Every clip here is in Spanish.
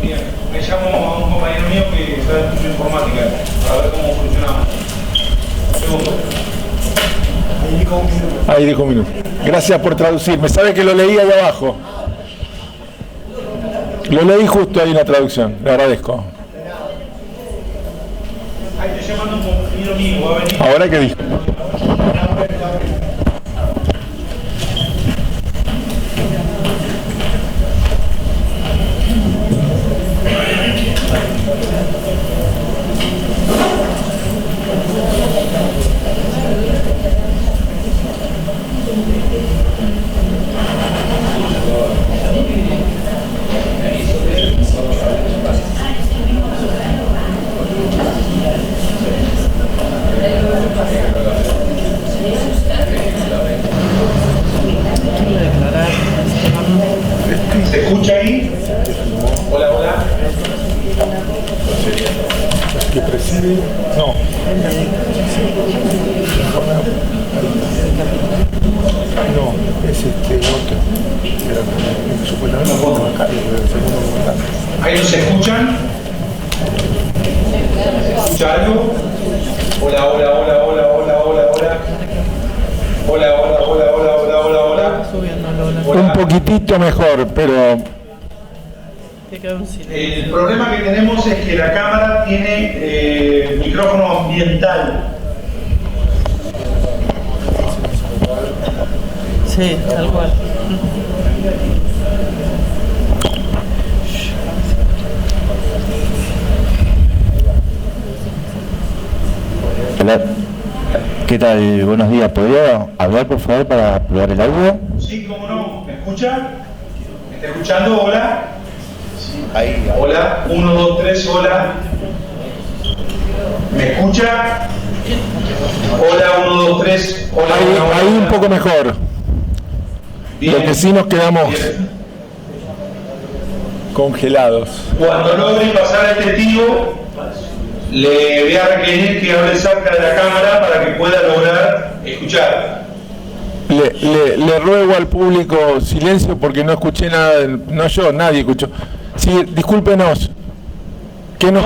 Bien, me llamo a un compañero mío que sabe mucho de informática, a ver cómo funcionamos. Segundo. Ahí dijo un minuto. Gracias por traducirme. Sabe que lo leí ahí abajo. Lo leí justo ahí en la traducción. Le agradezco. Ahí estoy llamando a un compañero mío, va a venir. ¿Ahora qué dijo? ¿Se escucha ahí? Hola, hola. ¿Que preside? No. No, es otro. Supuestamente no puedo marcar el segundo comandante. ¿Ahí no se escuchan? ¿Se escucha algo? Hola, hola, hola, hola, hola, hola, hola. Hola, hola, hola, hola, hola, hola, hola. Un poquitito mejor, pero el problema que tenemos es que la cámara tiene micrófono ambiental. Sí, tal cual. Hola, ¿qué tal? Buenos días. ¿Podría hablar, por favor, para probar el audio? Sí, cómo no. ¿Me escucha? ¿Me está escuchando? Hola. Ahí. Hola. 1, 2, 3, hola. ¿Me escucha? Hola, 1, 2, 3. Hola, hola, hola, ahí un hola. poco mejor. Bien. Lo que sí nos quedamos Bien. congelados. Cuando logre pasar el testigo, le voy a requerir que hable cerca de la cámara para que pueda lograr escuchar. Le ruego al público silencio porque no escuché nada, no yo, nadie escuchó. Sí, discúlpenos. ¿Qué nos...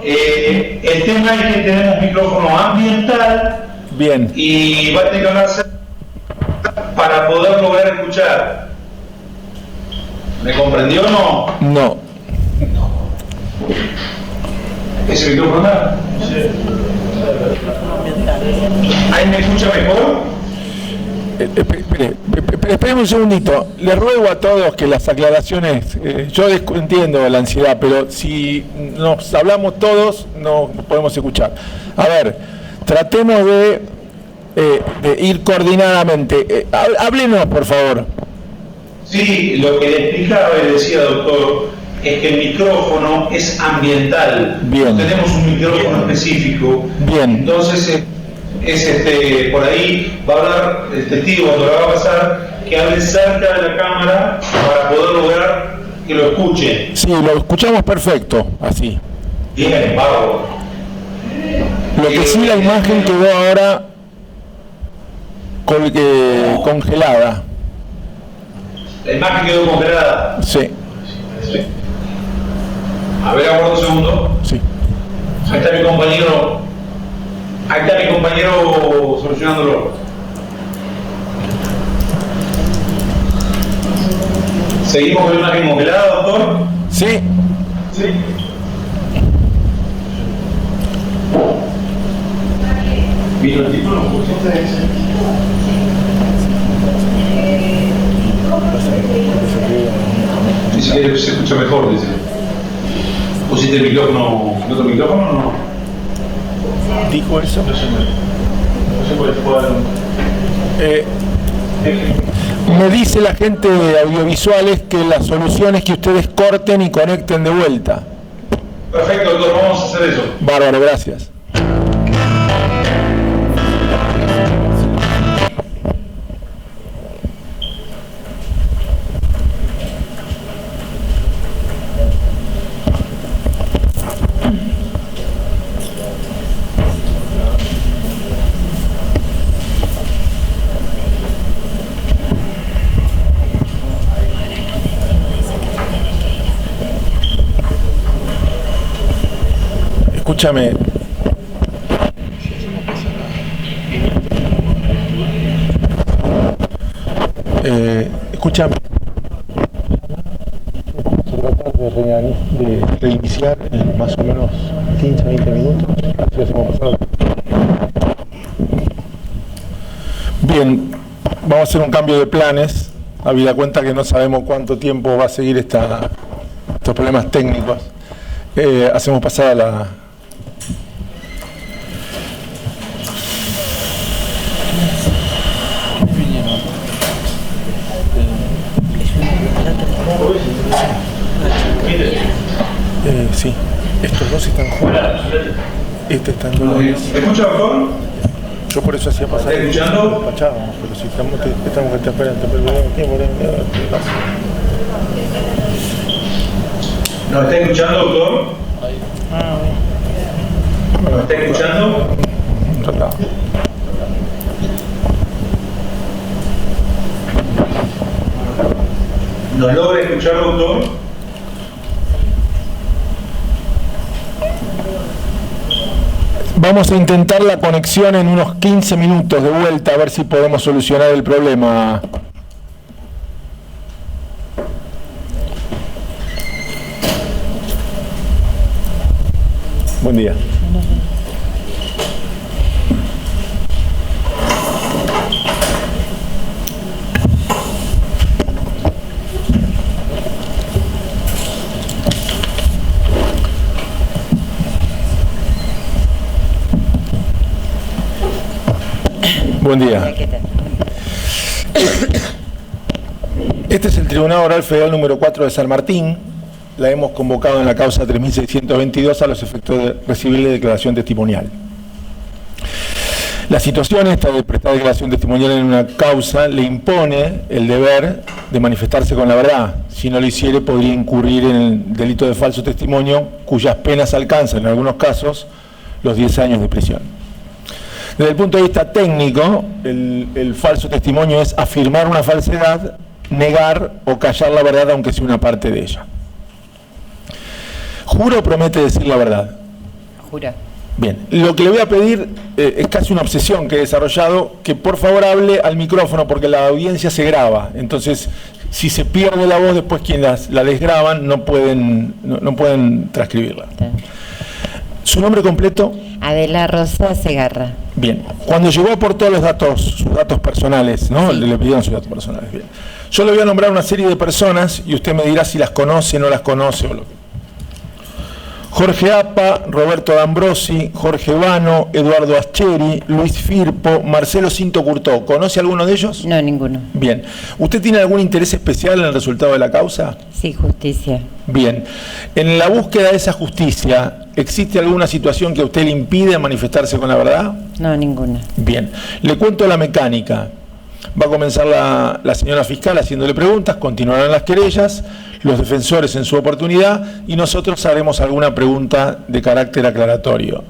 El tema es que tenemos micrófono ambiental. Bien. Y va a tener que hablar cerca para poder lograr escuchar. ¿Me comprendió o no? No. ¿Ese micrófono está? Sí. ¿Ahí me escucha mejor? Esperen un segundito. Le ruego a todos que las aclaraciones, yo entiendo la ansiedad, pero si nos hablamos todos no podemos escuchar. A ver, tratemos de ir coordinadamente. Háblenos, por favor. Sí, lo que le explicaba y decía, doctor, es que el micrófono es ambiental. Bien. No tenemos un micrófono específico. Bien. Entonces, por ahí va a hablar el testigo cuando le va a pasar, que hable cerca de la cámara para poder lograr que lo escuchen. Sí, lo escuchamos perfecto, así. Bien, Pablo. Lo que sí, la imagen quedó ahora congelada. La imagen quedó congelada. Sí. A ver, aguardo un segundo. Sí. Ahí está mi compañero. Ahí está mi compañero solucionándolo. ¿Seguimos con la imagen congelada, doctor? Sí. Sí. ¿Vino el título? Dice que se escucha mejor, dice. ¿Pusiste el micrófono, el otro micrófono o no? ¿Dijo eso? No sé cuál fue. Me dice la gente de audiovisuales que la solución es que ustedes corten y conecten de vuelta. Perfecto, doctor, vamos a hacer eso. Bárbaro, gracias. Escúchame. Escúchame. Vamos a tratar de reiniciar en más o menos 15-20 minutos. Así hacemos pasar. Bien, vamos a hacer un cambio de planes, habida cuenta que no sabemos cuánto tiempo va a seguir estos problemas técnicos. Hacemos pasar a la... Sí, estos dos están juntos. Este está en Dolores. ¿Me escucha, doctor? Yo por eso hacía pasar. ¿Está escuchando? Despachábamos, pero si estamos que te esperan, tiempo. ¿Nos está escuchando, doctor? ¿Nos está escuchando? Tratado. ¿Nos logra escuchar, doctor? Vamos a intentar la conexión en unos 15 minutos de vuelta, a ver si podemos solucionar el problema. Buen día. Buen día. Este es el Tribunal Oral Federal número 4 de San Martín. La hemos convocado en la causa 3622 a los efectos de recibir la declaración testimonial. La situación esta de prestar declaración testimonial en una causa le impone el deber de manifestarse con la verdad. Si no lo hiciere, podría incurrir en el delito de falso testimonio, cuyas penas alcanzan, en algunos casos, los 10 años de prisión. Desde el punto de vista técnico, el falso testimonio es afirmar una falsedad, negar o callar la verdad, aunque sea una parte de ella. ¿Jura o promete decir la verdad? Jura. Bien, lo que le voy a pedir es casi una obsesión que he desarrollado, que por favor hable al micrófono porque la audiencia se graba. Entonces, si se pierde la voz, después quienes la desgraban no pueden transcribirla. Sí. ¿Su nombre completo? Adela Rosa Segarra. Bien, cuando llegó aportó los datos, sus datos personales, ¿no? Sí. Le pidieron sus datos personales. Bien. Yo le voy a nombrar una serie de personas y usted me dirá si las conoce, no las conoce o lo que... Jorge Apa, Roberto D'Ambrosi, Jorge Vano, Eduardo Ascheri, Luis Firpo, Marcelo Cinto Curtó. ¿Conoce alguno de ellos? No, ninguno. Bien. ¿Usted tiene algún interés especial en el resultado de la causa? Sí, justicia. Bien. En la búsqueda de esa justicia, ¿existe alguna situación que a usted le impide manifestarse con la verdad? No, ninguna. Bien. Le cuento la mecánica. Va a comenzar la señora fiscal haciéndole preguntas, continuarán las querellas, los defensores en su oportunidad y nosotros haremos alguna pregunta de carácter aclaratorio.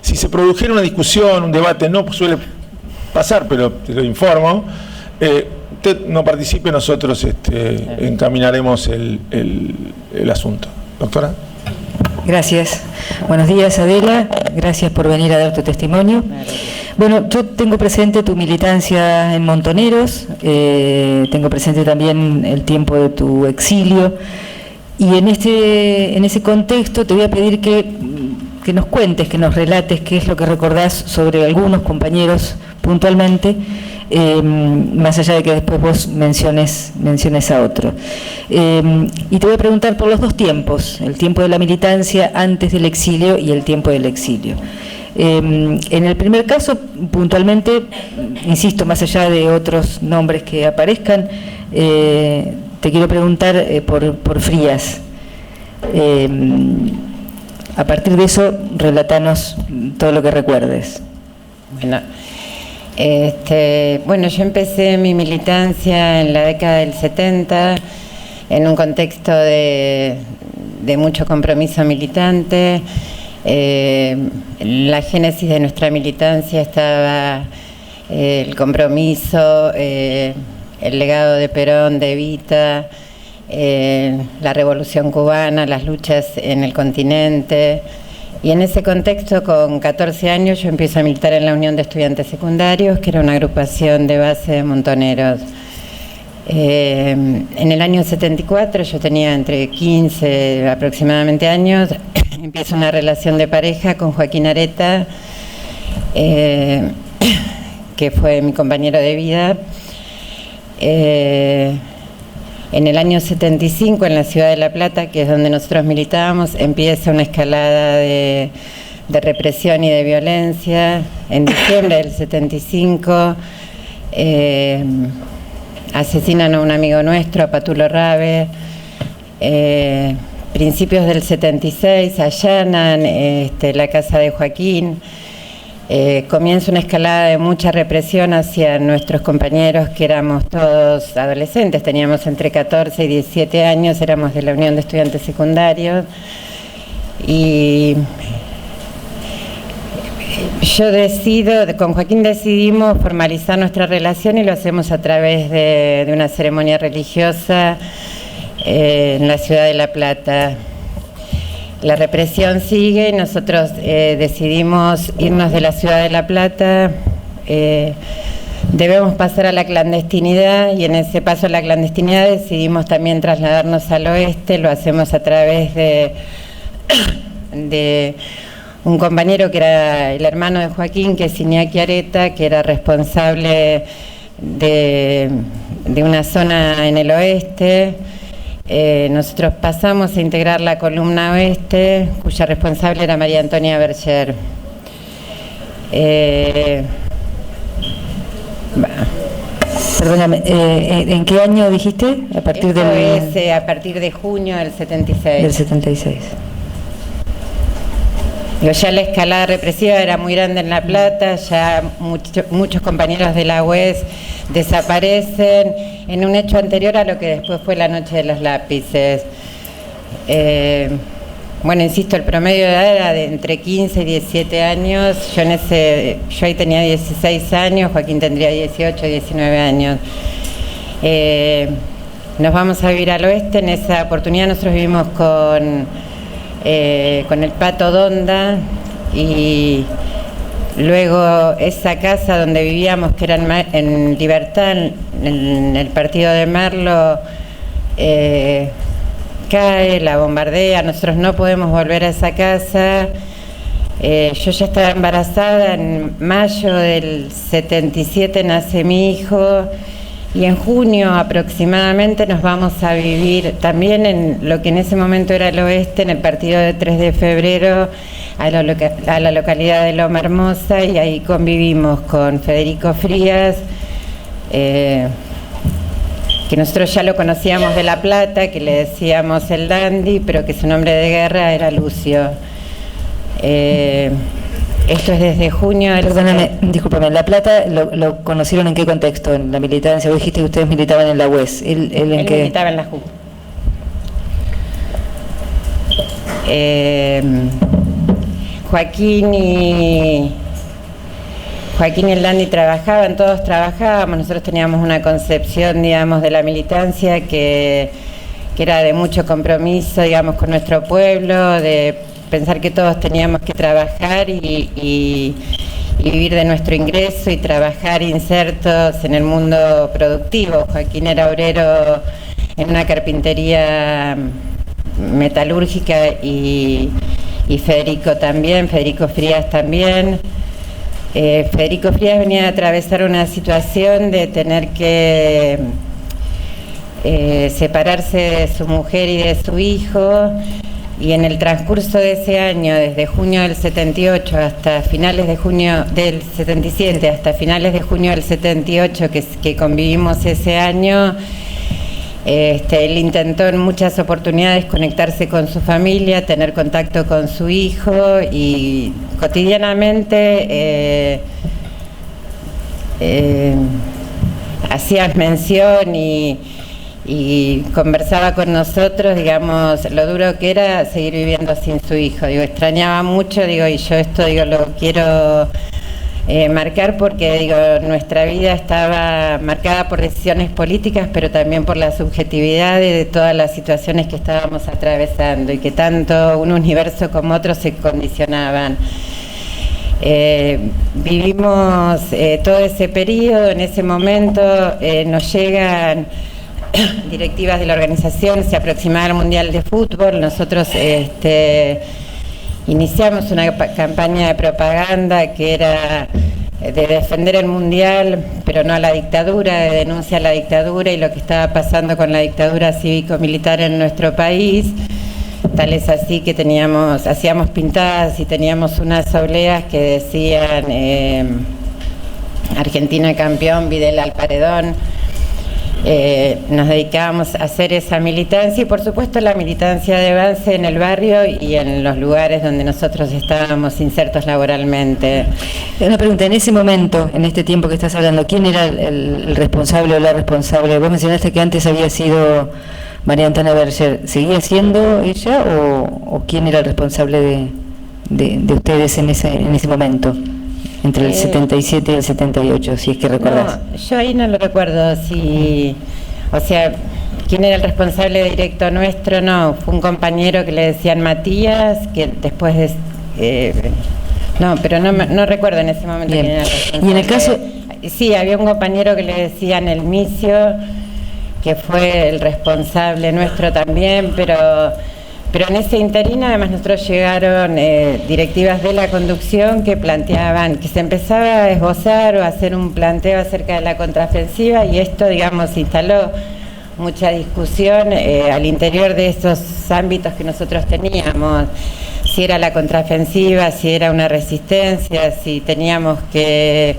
Si se produjera una discusión, un debate, no suele pasar, pero te lo informo, usted no participe, nosotros encaminaremos el asunto. Doctora. Gracias. Buenos días, Adela. Gracias por venir a dar tu testimonio. Bueno, yo tengo presente tu militancia en Montoneros, tengo presente también el tiempo de tu exilio, y en ese contexto te voy a pedir que nos cuentes, que nos relates qué es lo que recordás sobre algunos compañeros puntualmente, más allá de que después vos menciones a otro. Y te voy a preguntar por los dos tiempos, el tiempo de la militancia antes del exilio y el tiempo del exilio. En el primer caso, puntualmente, insisto, más allá de otros nombres que aparezcan, te quiero preguntar por Frías. A partir de eso, relatanos todo lo que recuerdes. Bueno, yo empecé mi militancia en la década del 70, en un contexto de mucho compromiso militante. La génesis de nuestra militancia estaba el compromiso, el legado de Perón, de Evita, la Revolución Cubana, las luchas en el continente, Y en ese contexto, con 14 años, yo empiezo a militar en la Unión de Estudiantes Secundarios, que era una agrupación de base de montoneros. En el año 74, yo tenía entre 15 aproximadamente años, empiezo una relación de pareja con Joaquín Areta, que fue mi compañero de vida. En el año 75, en la ciudad de La Plata, que es donde nosotros militábamos, empieza una escalada de represión y de violencia. En diciembre del 75 asesinan a un amigo nuestro, a Patulo Rabe. Principios del 76 allanan la casa de Joaquín. Comienza una escalada de mucha represión hacia nuestros compañeros, que éramos todos adolescentes, teníamos entre 14 y 17 años, éramos de la Unión de Estudiantes Secundarios. Y yo con Joaquín decidimos formalizar nuestra relación, y lo hacemos a través de una ceremonia religiosa en la ciudad de La Plata. La represión sigue y nosotros decidimos irnos de la ciudad de La Plata. Debemos pasar a la clandestinidad, y en ese paso a la clandestinidad decidimos también trasladarnos al oeste. Lo hacemos a través de un compañero que era el hermano de Joaquín, que es Iñaki Areta, que era responsable de una zona en el oeste. Nosotros pasamos a integrar la columna oeste, cuya responsable era María Antonia Berger. Perdóname, ¿en qué año dijiste? A partir a partir de junio del 76. Del 76. Ya la escalada represiva era muy grande en La Plata, ya muchos compañeros de la UES desaparecen en un hecho anterior a lo que después fue la noche de los lápices. Bueno, insisto, el promedio de edad era de entre 15 y 17 años. Yo ahí tenía 16 años, Joaquín tendría 18, 19 años. Nos vamos a vivir al oeste. En esa oportunidad nosotros vivimos con el Pato Donda, y luego esa casa donde vivíamos, que era en Libertad, en el partido de Merlo, cae, la bombardea, nosotros no podemos volver a esa casa. Yo ya estaba embarazada, en mayo del 77 nace mi hijo, y en junio aproximadamente nos vamos a vivir también en lo que en ese momento era el oeste, en el partido de 3 de febrero, a la localidad de Loma Hermosa, y ahí convivimos con Federico Frías, que nosotros ya lo conocíamos de La Plata, que le decíamos el Dandy, pero que su nombre de guerra era Lucio. Esto es desde junio del... Perdóname, discúlpame, ¿La Plata lo conocieron en qué contexto? ¿En la militancia? Vos dijiste que ustedes militaban en la UES. ¿Él militaba en la JU. Joaquín y el Dandy trabajaban, todos trabajábamos. Nosotros teníamos una concepción, digamos, de la militancia que era de mucho compromiso, digamos, con nuestro pueblo, de pensar que todos teníamos que trabajar y vivir de nuestro ingreso y trabajar insertos en el mundo productivo. Joaquín era obrero en una carpintería metalúrgica y Federico también, Federico Frías también. Federico Frías venía a atravesar una situación de tener que separarse de su mujer y de su hijo. Y en el transcurso de ese año, desde junio del 78 hasta finales de junio del 77, hasta finales de junio del 78, que convivimos ese año, él intentó en muchas oportunidades conectarse con su familia, tener contacto con su hijo, y cotidianamente hacía mención y conversaba con nosotros, digamos, lo duro que era seguir viviendo sin su hijo. Digo, extrañaba mucho, digo, y yo esto, digo, lo quiero marcar porque, digo, nuestra vida estaba marcada por decisiones políticas, pero también por la subjetividad de todas las situaciones que estábamos atravesando y que tanto un universo como otro se condicionaban. Vivimos todo ese periodo. En ese momento nos llegan directivas de la organización, se aproximaba al Mundial de Fútbol. Nosotros iniciamos una campaña de propaganda que era de defender el Mundial, pero no a la dictadura, de denuncia a la dictadura y lo que estaba pasando con la dictadura cívico-militar en nuestro país. Tal es así que hacíamos pintadas y teníamos unas obleas que decían Argentina campeón, Videla al paredón. Nos dedicábamos a hacer esa militancia y por supuesto la militancia de base en el barrio y en los lugares donde nosotros estábamos insertos laboralmente. Una pregunta, en ese momento, en este tiempo que estás hablando, ¿quién era el responsable o la responsable? Vos mencionaste que antes había sido María Antona Berger. ¿Seguía siendo ella o quién era el responsable de ustedes en ese momento? Entre el 77 y el 78, si es que recordás. No, yo ahí no lo recuerdo, o sea, quién era el responsable directo nuestro, no, fue un compañero que le decían Matías, que después no, pero no recuerdo en ese momento quién era el responsable. Y en el caso... Sí, había un compañero que le decían el Micio, que fue el responsable nuestro también, pero en ese interín además nosotros llegaron directivas de la conducción que planteaban, que se empezaba a esbozar o a hacer un planteo acerca de la contraofensiva y esto, digamos, instaló mucha discusión al interior de esos ámbitos que nosotros teníamos, si era la contraofensiva, si era una resistencia, si teníamos que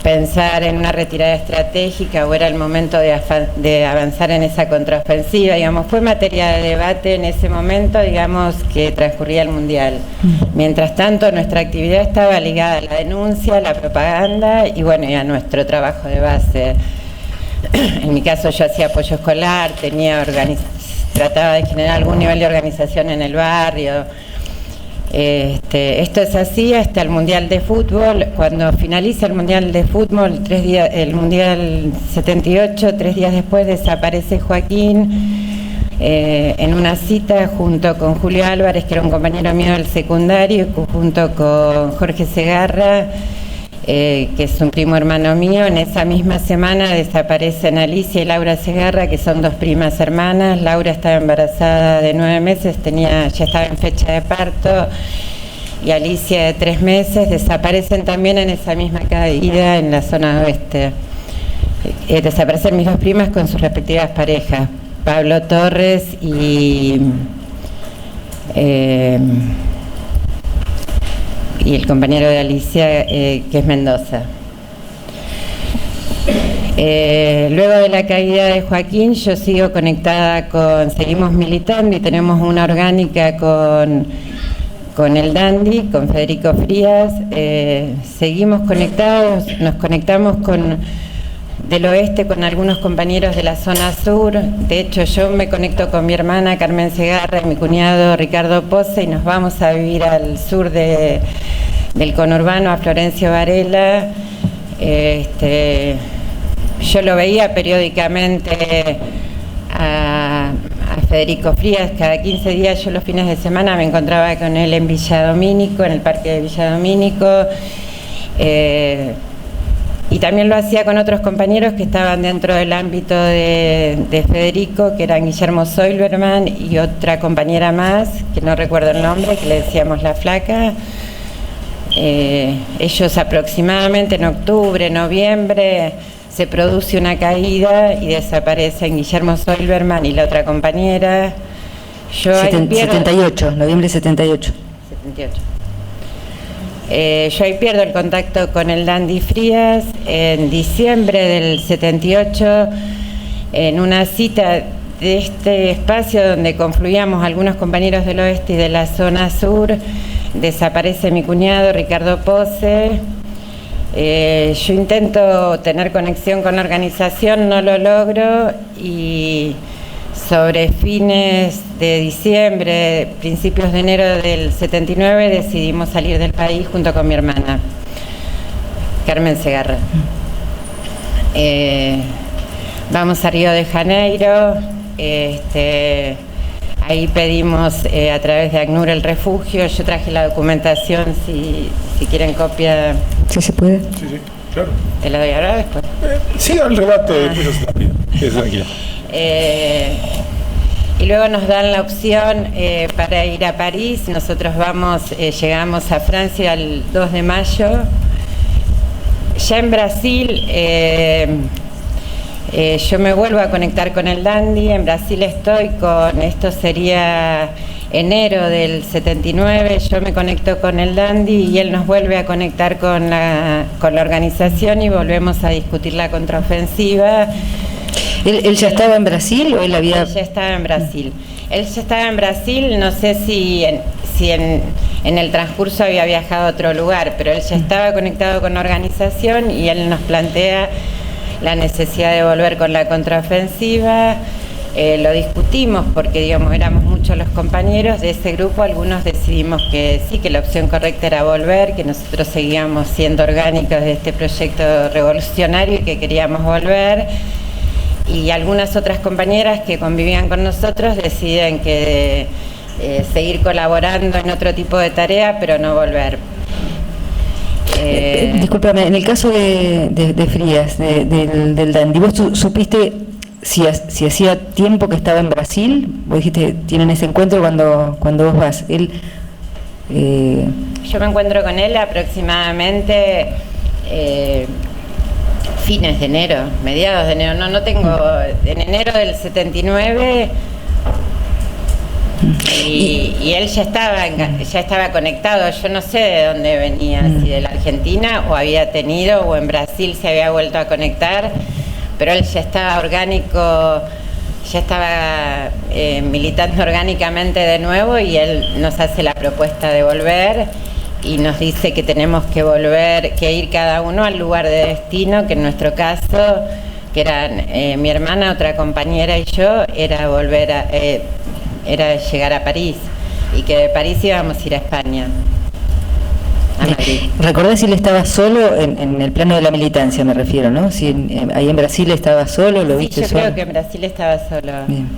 pensar en una retirada estratégica o era el momento de avanzar en esa contraofensiva, digamos, fue materia de debate en ese momento, digamos, que transcurría el Mundial. Mientras tanto, nuestra actividad estaba ligada a la denuncia, a la propaganda y bueno, y a nuestro trabajo de base. En mi caso yo hacía apoyo escolar, trataba de generar algún nivel de organización en el barrio. Esto es así hasta el Mundial de Fútbol. Cuando finaliza el Mundial de Fútbol, el Mundial 78, 3 días después desaparece Joaquín en una cita junto con Julio Álvarez, que era un compañero mío del secundario, junto con Jorge Segarra, que es un primo hermano mío. En esa misma semana desaparecen Alicia y Laura Segarra, que son 2 primas hermanas. Laura estaba embarazada de 9 meses, ya estaba en fecha de parto, y Alicia de 3 meses. Desaparecen también en esa misma caída en la zona oeste. Desaparecen mis 2 primas con sus respectivas parejas, Pablo Torres y el compañero de Alicia, que es Mendoza. Luego de la caída de Joaquín, yo sigo conectada seguimos militando y tenemos una orgánica con el Dandy, con Federico Frías. Seguimos conectados, nos conectamos del oeste con algunos compañeros de la zona sur. De hecho, yo me conecto con mi hermana Carmen Segarra y mi cuñado Ricardo Pose y nos vamos a vivir al sur del conurbano, a Florencio Varela. Yo lo veía periódicamente a Federico Frías, cada 15 días. Yo los fines de semana me encontraba con él en Villa Domínico, en el parque de Villa Domínico. Y también lo hacía con otros compañeros que estaban dentro del ámbito de Federico, que eran Guillermo Soilberman y otra compañera más, que no recuerdo el nombre, que le decíamos La Flaca. Ellos aproximadamente en octubre, noviembre, se produce una caída y desaparecen Guillermo Soilberman y la otra compañera. 78, noviembre 78. 78. Yo ahí pierdo el contacto con el Dandy Frías. En diciembre del 78, en una cita de este espacio donde confluíamos algunos compañeros del oeste y de la zona sur, desaparece mi cuñado Ricardo Pose. Yo intento tener conexión con la organización, no lo logro, y sobre fines de diciembre, principios de enero del 79, decidimos salir del país junto con mi hermana. Carmen Segarra. Vamos a Río de Janeiro. Ahí pedimos a través de ACNUR el refugio. Yo traje la documentación, si quieren copia. ¿Sí se puede? Sí, claro. ¿Te la doy ahora o después? Siga el relato y después yo se la pido. Tranquila. Y luego nos dan la opción para ir a París. Nosotros llegamos a Francia el 2 de mayo. Ya en Brasil, yo me vuelvo a conectar con el Dandy. En Brasil esto sería enero del 79, yo me conecto con el Dandy y él nos vuelve a conectar con la organización y volvemos a discutir la contraofensiva. ¿Él ya estaba en Brasil o él había...? Él ya estaba en Brasil. No sé si en el transcurso había viajado a otro lugar, pero él ya estaba conectado con la organización y él nos plantea la necesidad de volver con la contraofensiva. Lo discutimos porque, digamos, éramos muchos los compañeros de ese grupo. Algunos decidimos que sí, que la opción correcta era volver, que nosotros seguíamos siendo orgánicos de este proyecto revolucionario y que queríamos volver. Y algunas otras compañeras que convivían con nosotros deciden que seguir colaborando en otro tipo de tarea, pero no volver. Discúlpame, en el caso de Frías, del Dandy, ¿vos supiste si hacía tiempo que estaba en Brasil? Vos dijiste, tienen ese encuentro cuando vos vas. Yo me encuentro con él aproximadamente fines de enero, mediados de enero, no tengo, en enero del 79, y él ya estaba conectado. Yo no sé de dónde venía, si de la Argentina o había tenido, o en Brasil se había vuelto a conectar, pero él ya estaba orgánico, ya estaba militando orgánicamente de nuevo, y él nos hace la propuesta de volver y nos dice que tenemos que volver, que ir cada uno al lugar de destino, que en nuestro caso, que eran mi hermana, otra compañera y yo, era llegar a París, y que de París íbamos a ir a España, a Madrid. ¿Recordás si él estaba solo en el plano de la militancia, me refiero, ¿no? Si ahí en Brasil estaba solo, ¿lo viste yo solo? Creo que en Brasil estaba solo. Bien.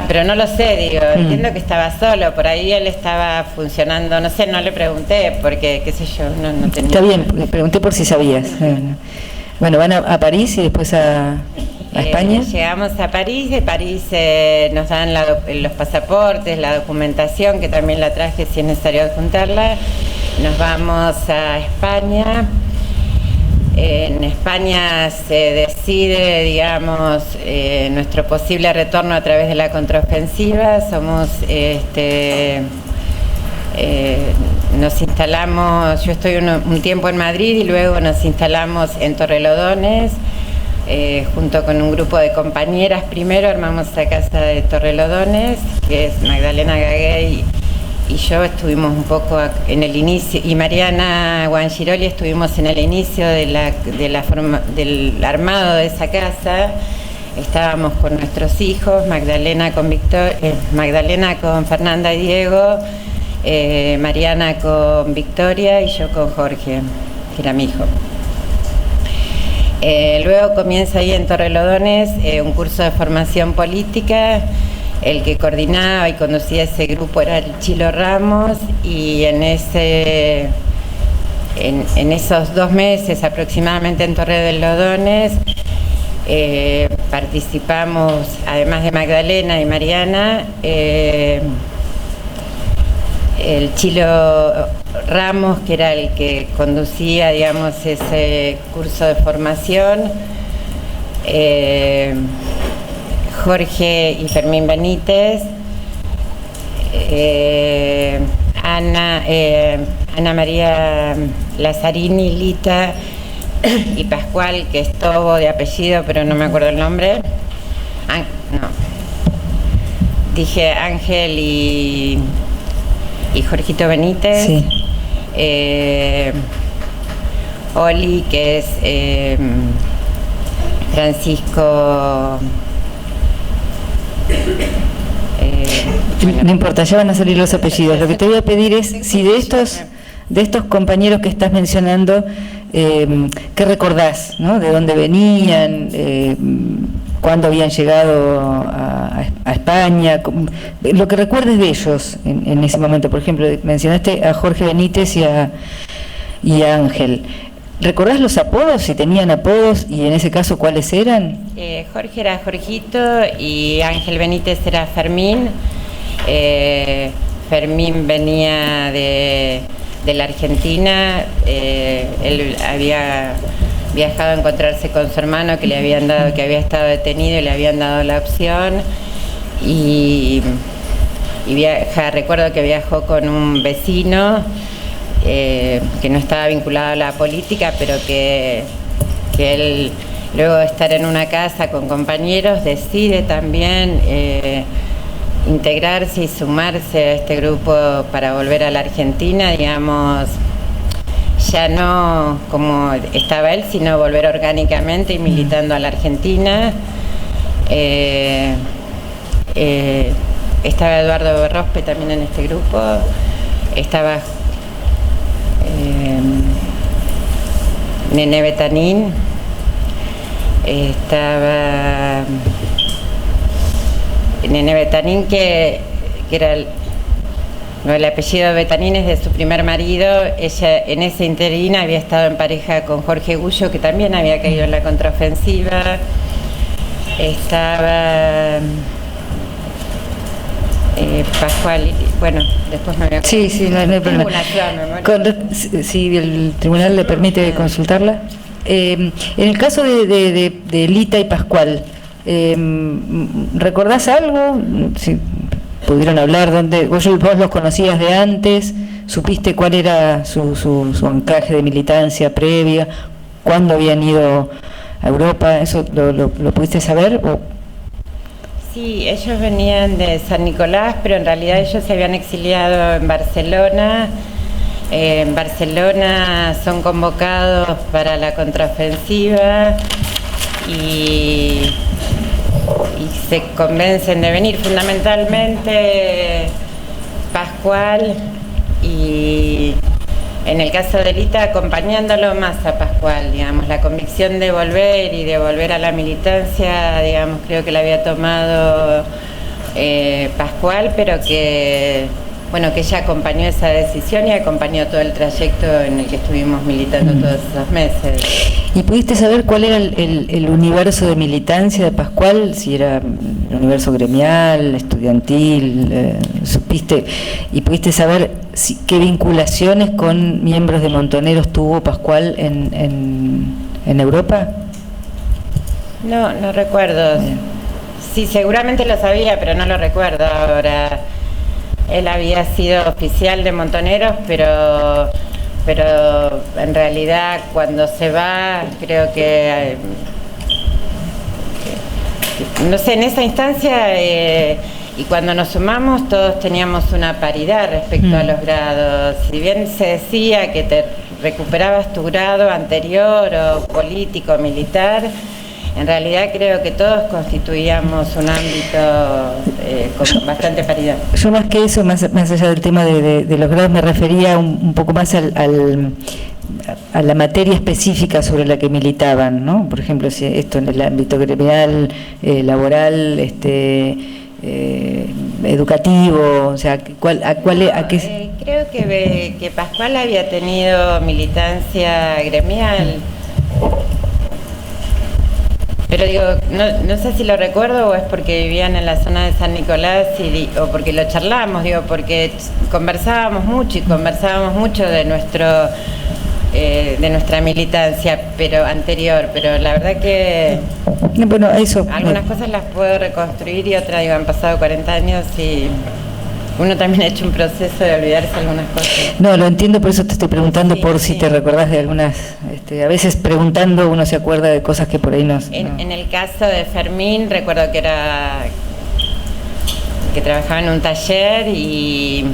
Pero no lo sé, digo, entiendo que estaba solo, por ahí él estaba funcionando, no sé, no le pregunté, porque, qué sé yo, no tenía... Está bien, le pregunté por si sabías. Bueno, van a París y después a España. Llegamos a París, de París nos dan los pasaportes, la documentación, que también la traje si es necesario adjuntarla. Nos vamos a España. En España se decide, digamos, nuestro posible retorno a través de la contraofensiva. Nos instalamos, yo estoy un tiempo en Madrid y luego nos instalamos en Torrelodones, junto con un grupo de compañeras. Primero armamos la casa de Torrelodones, que es Magdalena Gaguey y yo estuvimos un poco en el inicio, y Mariana Guangiroli estuvimos en el inicio del armado de esa casa. Estábamos con nuestros hijos, Magdalena con Fernanda y Diego, Mariana con Victoria y yo con Jorge, que era mi hijo. Luego comienza ahí en Torrelodones un curso de formación política. El que coordinaba y conducía ese grupo era el Chilo Ramos, y en esos 2 meses aproximadamente en Torrelodones participamos, además de Magdalena y Mariana, el Chilo Ramos, que era el que conducía, digamos, ese curso de formación, Jorge y Fermín Benítez, Ana María Lazzarini, Lita y Pascual, que es Tobo de apellido, pero no me acuerdo el nombre. Dije Ángel y Jorgito Benítez. Sí. Oli, que es Francisco No importa, ya van a salir los apellidos. Lo que te voy a pedir es si de estos compañeros que estás mencionando, ¿qué recordás, ¿no? ¿De dónde venían? ¿Cuándo habían llegado a España? Lo que recuerdes de ellos en ese momento. Por ejemplo, mencionaste a Jorge Benítez y a Ángel. ¿Recordás los apodos, si tenían apodos, y en ese caso cuáles eran? Jorge era Jorgito y Ángel Benítez era Fermín. Fermín venía de la Argentina. Él había viajado a encontrarse con su hermano que había estado detenido y le habían dado la opción. Recuerdo que viajó con un vecino que no estaba vinculado a la política, pero que él, luego de estar en una casa con compañeros, decide también integrarse y sumarse a este grupo para volver a la Argentina, digamos, ya no como estaba él, sino volver orgánicamente y militando a la Argentina. Estaba Eduardo Berrospe también en este grupo, estaba Nene Betanín, estaba Nene Betanín que era el apellido de Betanín es de su primer marido. Ella en ese interín había estado en pareja con Jorge Gullo, que también había caído en la contraofensiva. Estaba Pascual, bueno, después me voy a... Sí, no hay problema. Si el tribunal le permite consultarla. En el caso de Lita y Pascual, ¿recordás algo? Si pudieron hablar, vos los conocías de antes, supiste cuál era su anclaje de militancia previa, cuándo habían ido a Europa, ¿eso lo pudiste saber? Sí, ellos venían de San Nicolás, pero en realidad ellos se habían exiliado en Barcelona. En Barcelona son convocados para la contraofensiva y se convencen de venir, fundamentalmente Pascual, y en el caso de Lita acompañándolo más a Pascual, digamos, la convicción de volver y de volver a la militancia, digamos, creo que la había tomado Pascual, pero que ella acompañó esa decisión y acompañó todo el trayecto en el que estuvimos militando todos esos meses. ¿Y pudiste saber cuál era el universo de militancia de Pascual? Si era el universo gremial, estudiantil, supiste, y pudiste saber qué vinculaciones con miembros de Montoneros tuvo Pascual en Europa? No recuerdo. Sí, seguramente lo sabía, pero no lo recuerdo ahora. Él había sido oficial de Montoneros, pero en realidad cuando se va, creo que no sé, en esa instancia y cuando nos sumamos todos teníamos una paridad respecto a los grados. Si bien se decía que te recuperabas tu grado anterior o político, militar, en realidad creo que todos constituíamos un ámbito con bastante paridad. Yo más que eso, más allá del tema de los grados, me refería un poco más a la materia específica sobre la que militaban, ¿no? Por ejemplo, si esto en el ámbito gremial, laboral, educativo, o sea, ¿a qué? Creo que Pascual había tenido militancia gremial. Pero digo, no sé si lo recuerdo o es porque vivían en la zona de San Nicolás o porque lo charlamos, digo, porque conversábamos mucho de nuestra militancia anterior, pero la verdad que bueno, eso, algunas cosas las puedo reconstruir y otras, digo, han pasado 40 años y uno también ha hecho un proceso de olvidarse algunas cosas. No, lo entiendo, por eso te estoy preguntando si te recordás de algunas, a veces preguntando uno se acuerda de cosas que por ahí no. En el caso de Fermín, recuerdo que trabajaba en un taller y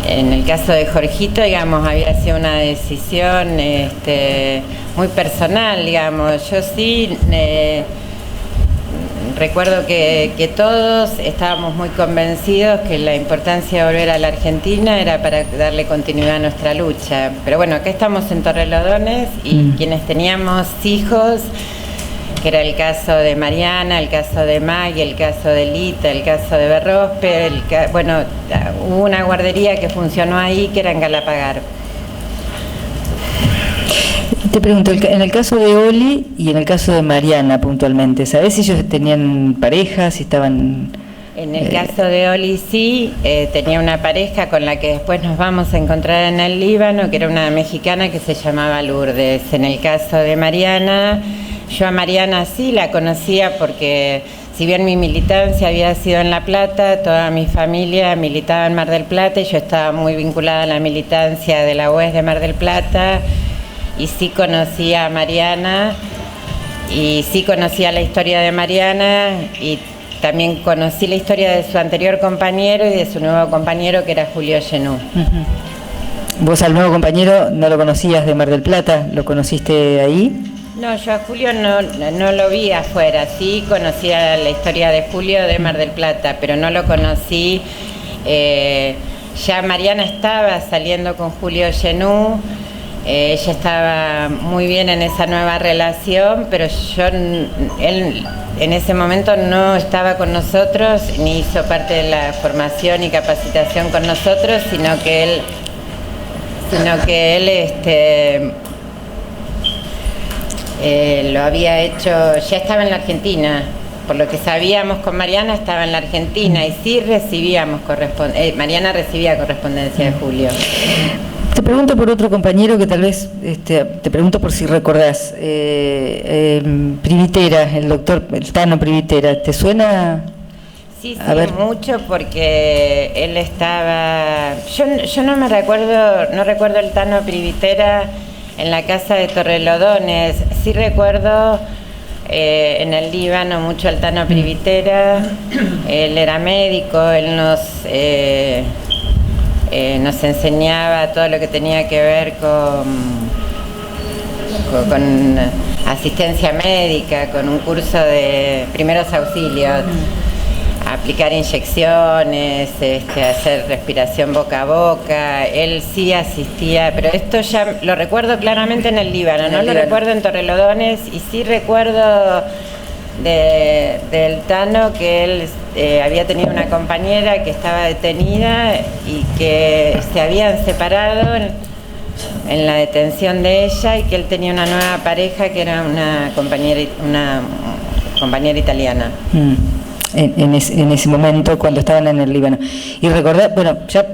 en el caso de Jorgito, digamos, había sido una decisión muy personal, digamos. Yo sí recuerdo que todos estábamos muy convencidos que la importancia de volver a la Argentina era para darle continuidad a nuestra lucha. Pero bueno, acá estamos en Torrelodones y quienes teníamos hijos, que era el caso de Mariana, el caso de Maggie, el caso de Lita, el caso de Berrospe, bueno, hubo una guardería que funcionó ahí, que era en Galapagar. Te pregunto, en el caso de Oli y en el caso de Mariana puntualmente, ¿sabés si ellos tenían pareja, si estaban...? En el caso de Oli sí, tenía una pareja con la que después nos vamos a encontrar en el Líbano, que era una mexicana que se llamaba Lourdes. En el caso de Mariana, yo a Mariana sí la conocía porque si bien mi militancia había sido en La Plata, toda mi familia militaba en Mar del Plata y yo estaba muy vinculada a la militancia de la UES de Mar del Plata. Y sí conocía a Mariana, y sí conocía la historia de Mariana, y también conocí la historia de su anterior compañero y de su nuevo compañero, que era Julio Genú. ¿Vos al nuevo compañero no lo conocías de Mar del Plata? ¿Lo conociste ahí? No, yo a Julio no lo vi afuera, sí conocía la historia de Julio de Mar del Plata, pero no lo conocí. Ya Mariana estaba saliendo con Julio Genú. Ella estaba muy bien en esa nueva relación, pero él en ese momento no estaba con nosotros, ni hizo parte de la formación y capacitación con nosotros, sino que él lo había hecho, ya estaba en la Argentina. Por lo que sabíamos con Mariana, estaba en la Argentina y sí recibíamos Mariana recibía correspondencia de Julio. Te pregunto por otro compañero que tal vez, te pregunto por si recordás, Privitera, el Tano Privitera, ¿te suena? Sí, mucho porque él estaba, yo no recuerdo el Tano Privitera en la casa de Torrelodones, sí recuerdo en el Líbano mucho al Tano Privitera, él era médico, él nos enseñaba todo lo que tenía que ver con asistencia médica, con un curso de primeros auxilios, aplicar inyecciones, hacer respiración boca a boca. Él sí asistía, pero esto ya lo recuerdo claramente en el Líbano, no lo recuerdo en Torrelodones, y sí recuerdo del Tano que él había tenido una compañera que estaba detenida y que se habían separado en la detención de ella, y que él tenía una nueva pareja que era una compañera italiana. En ese momento cuando estaban en el Líbano. Y recordar, bueno, ya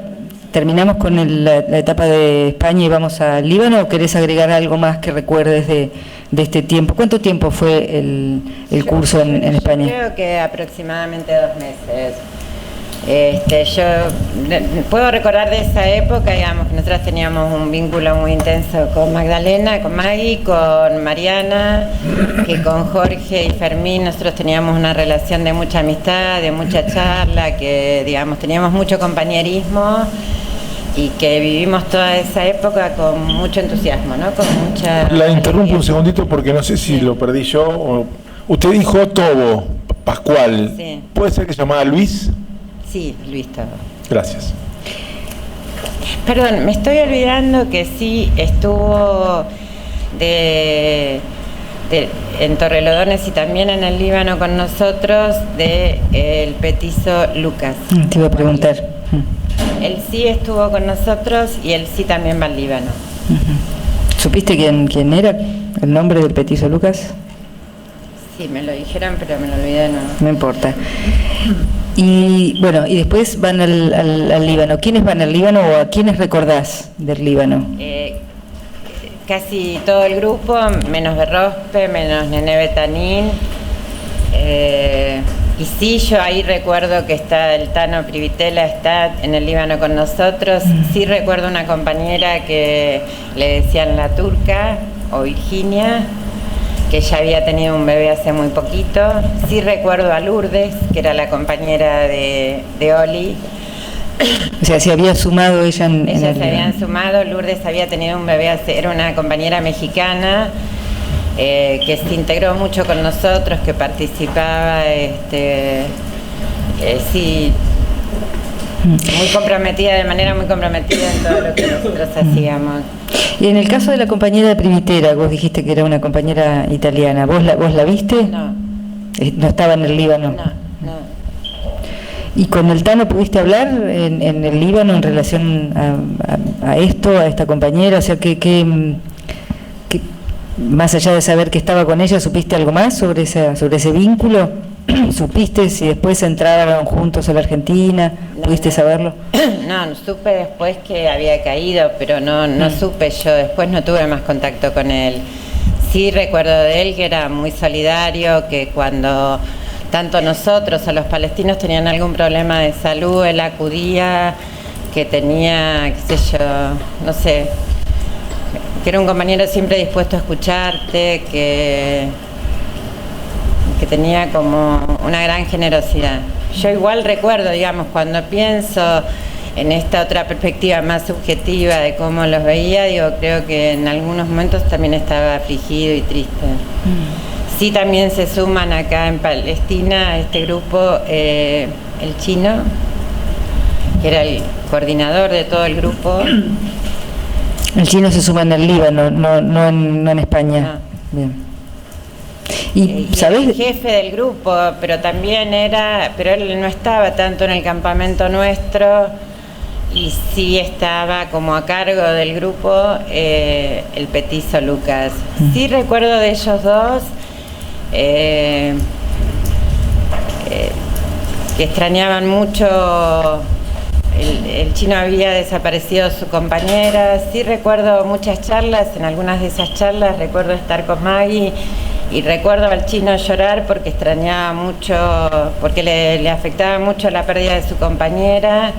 terminamos con la etapa de España y vamos al Líbano, ¿o querés agregar algo más que recuerdes de este tiempo? ¿Cuánto tiempo fue el curso en España? Creo que aproximadamente 2 meses. Yo puedo recordar de esa época, digamos, que nosotros teníamos un vínculo muy intenso con Magdalena, con Maggie, con Mariana, que con Jorge y Fermín nosotros teníamos una relación de mucha amistad, de mucha charla, que digamos teníamos mucho compañerismo y que vivimos toda esa época con mucho entusiasmo, ¿no? Con mucha... La interrumpo un segundito porque no sé si lo perdí yo. Usted dijo Tobo, Pascual. Sí. ¿Puede ser que se llamaba Luis? Sí, Luis Tobo. Gracias. Perdón, me estoy olvidando que sí estuvo en Torrelodones y también en el Líbano con nosotros el petizo Lucas. Te iba a preguntar. Él sí estuvo con nosotros y él sí también va al Líbano. ¿Supiste quién era el nombre del petizo Lucas? Sí, me lo dijeron, pero me lo olvidé, no. No importa. Y bueno, y después van al Líbano. ¿Quiénes van al Líbano o a quiénes recordás del Líbano? Casi todo el grupo, menos Berrospe, menos Nené Betanín. Y sí, yo ahí recuerdo que está el Tano Privitela, está en el Líbano con nosotros. Sí recuerdo una compañera que le decían la Turca o Virginia, que ella había tenido un bebé hace muy poquito. Sí recuerdo a Lourdes, que era la compañera de Oli. O sea, se había sumado ella en Ellas se habían sumado, Lourdes había tenido un bebé, era una compañera mexicana. que se integró mucho con nosotros, que participaba, sí, muy comprometida, de manera muy comprometida en todo lo que nosotros hacíamos. Y en el caso de la compañera Primitera, vos dijiste que era una compañera italiana, ¿vos la viste? No. ¿No estaba en el Líbano? No. ¿Y con el Tano pudiste hablar en el Líbano en relación a esto, a esta compañera? O sea, que más allá de saber que estaba con ella, ¿supiste algo más sobre ese vínculo? ¿Supiste si después entraron juntos a la Argentina? ¿Pudiste saberlo? No, supe después que había caído, pero no supe yo, después no tuve más contacto con él. Sí recuerdo de él que era muy solidario, que cuando tanto nosotros o los palestinos tenían algún problema de salud, él acudía, que tenía, qué sé yo, no sé, que era un compañero siempre dispuesto a escucharte, que tenía como una gran generosidad. Yo igual recuerdo, digamos, cuando pienso en esta otra perspectiva más subjetiva de cómo los veía, digo, creo que en algunos momentos también estaba afligido y triste. Sí, también se suman acá en Palestina a este grupo el chino, que era el coordinador de todo el grupo. El chino se suma en el Líbano, no en España. No. Bien. Y ¿sabés? El jefe del grupo, pero él no estaba tanto en el campamento nuestro, y sí estaba como a cargo del grupo el petizo Lucas. Sí recuerdo de ellos dos que extrañaban mucho. El chino había desaparecido su compañera. Sí recuerdo muchas charlas, en algunas de esas charlas recuerdo estar con Maggie y recuerdo al chino llorar porque extrañaba mucho, porque le afectaba mucho la pérdida de su compañera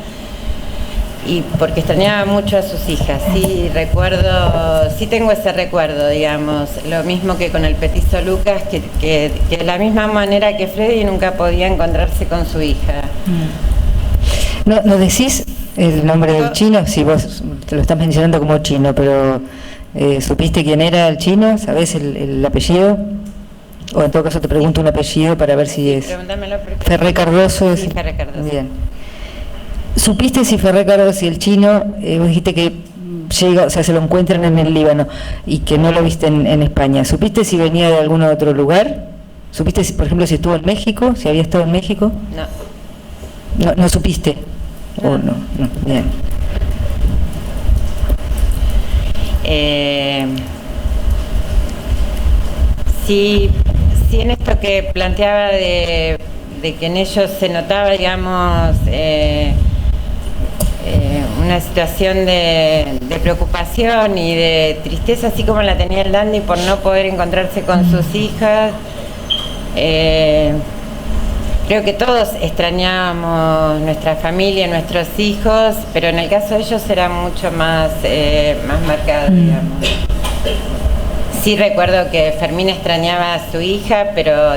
y porque extrañaba mucho a sus hijas. Sí recuerdo, sí tengo ese recuerdo, digamos, lo mismo que con el petizo Lucas, que de la misma manera que Freddy nunca podía encontrarse con su hija. ¿No decís el nombre del chino? Si vos te lo estás mencionando como chino, pero ¿supiste quién era el chino? ¿Sabés el apellido? O en todo caso te pregunto un apellido para ver si es... Ferré Cardoso. Sí, Ferré Cardoso. Bien. ¿Supiste si Ferré Cardoso y el chino, vos dijiste que llega, o sea, se lo encuentran en el Líbano y que no lo viste en España? ¿Supiste si venía de algún otro lugar? ¿Supiste, si, por ejemplo, si estuvo en México, si había estado en México? ¿No supiste? ¿O no? Bien. Sí, en esto que planteaba de que en ellos se notaba, digamos, una situación de preocupación y de tristeza, así como la tenía el Dandy por no poder encontrarse con sus hijas. Creo que todos extrañábamos nuestra familia, nuestros hijos, pero en el caso de ellos era mucho más marcado, digamos. Sí recuerdo que Fermín extrañaba a su hija, pero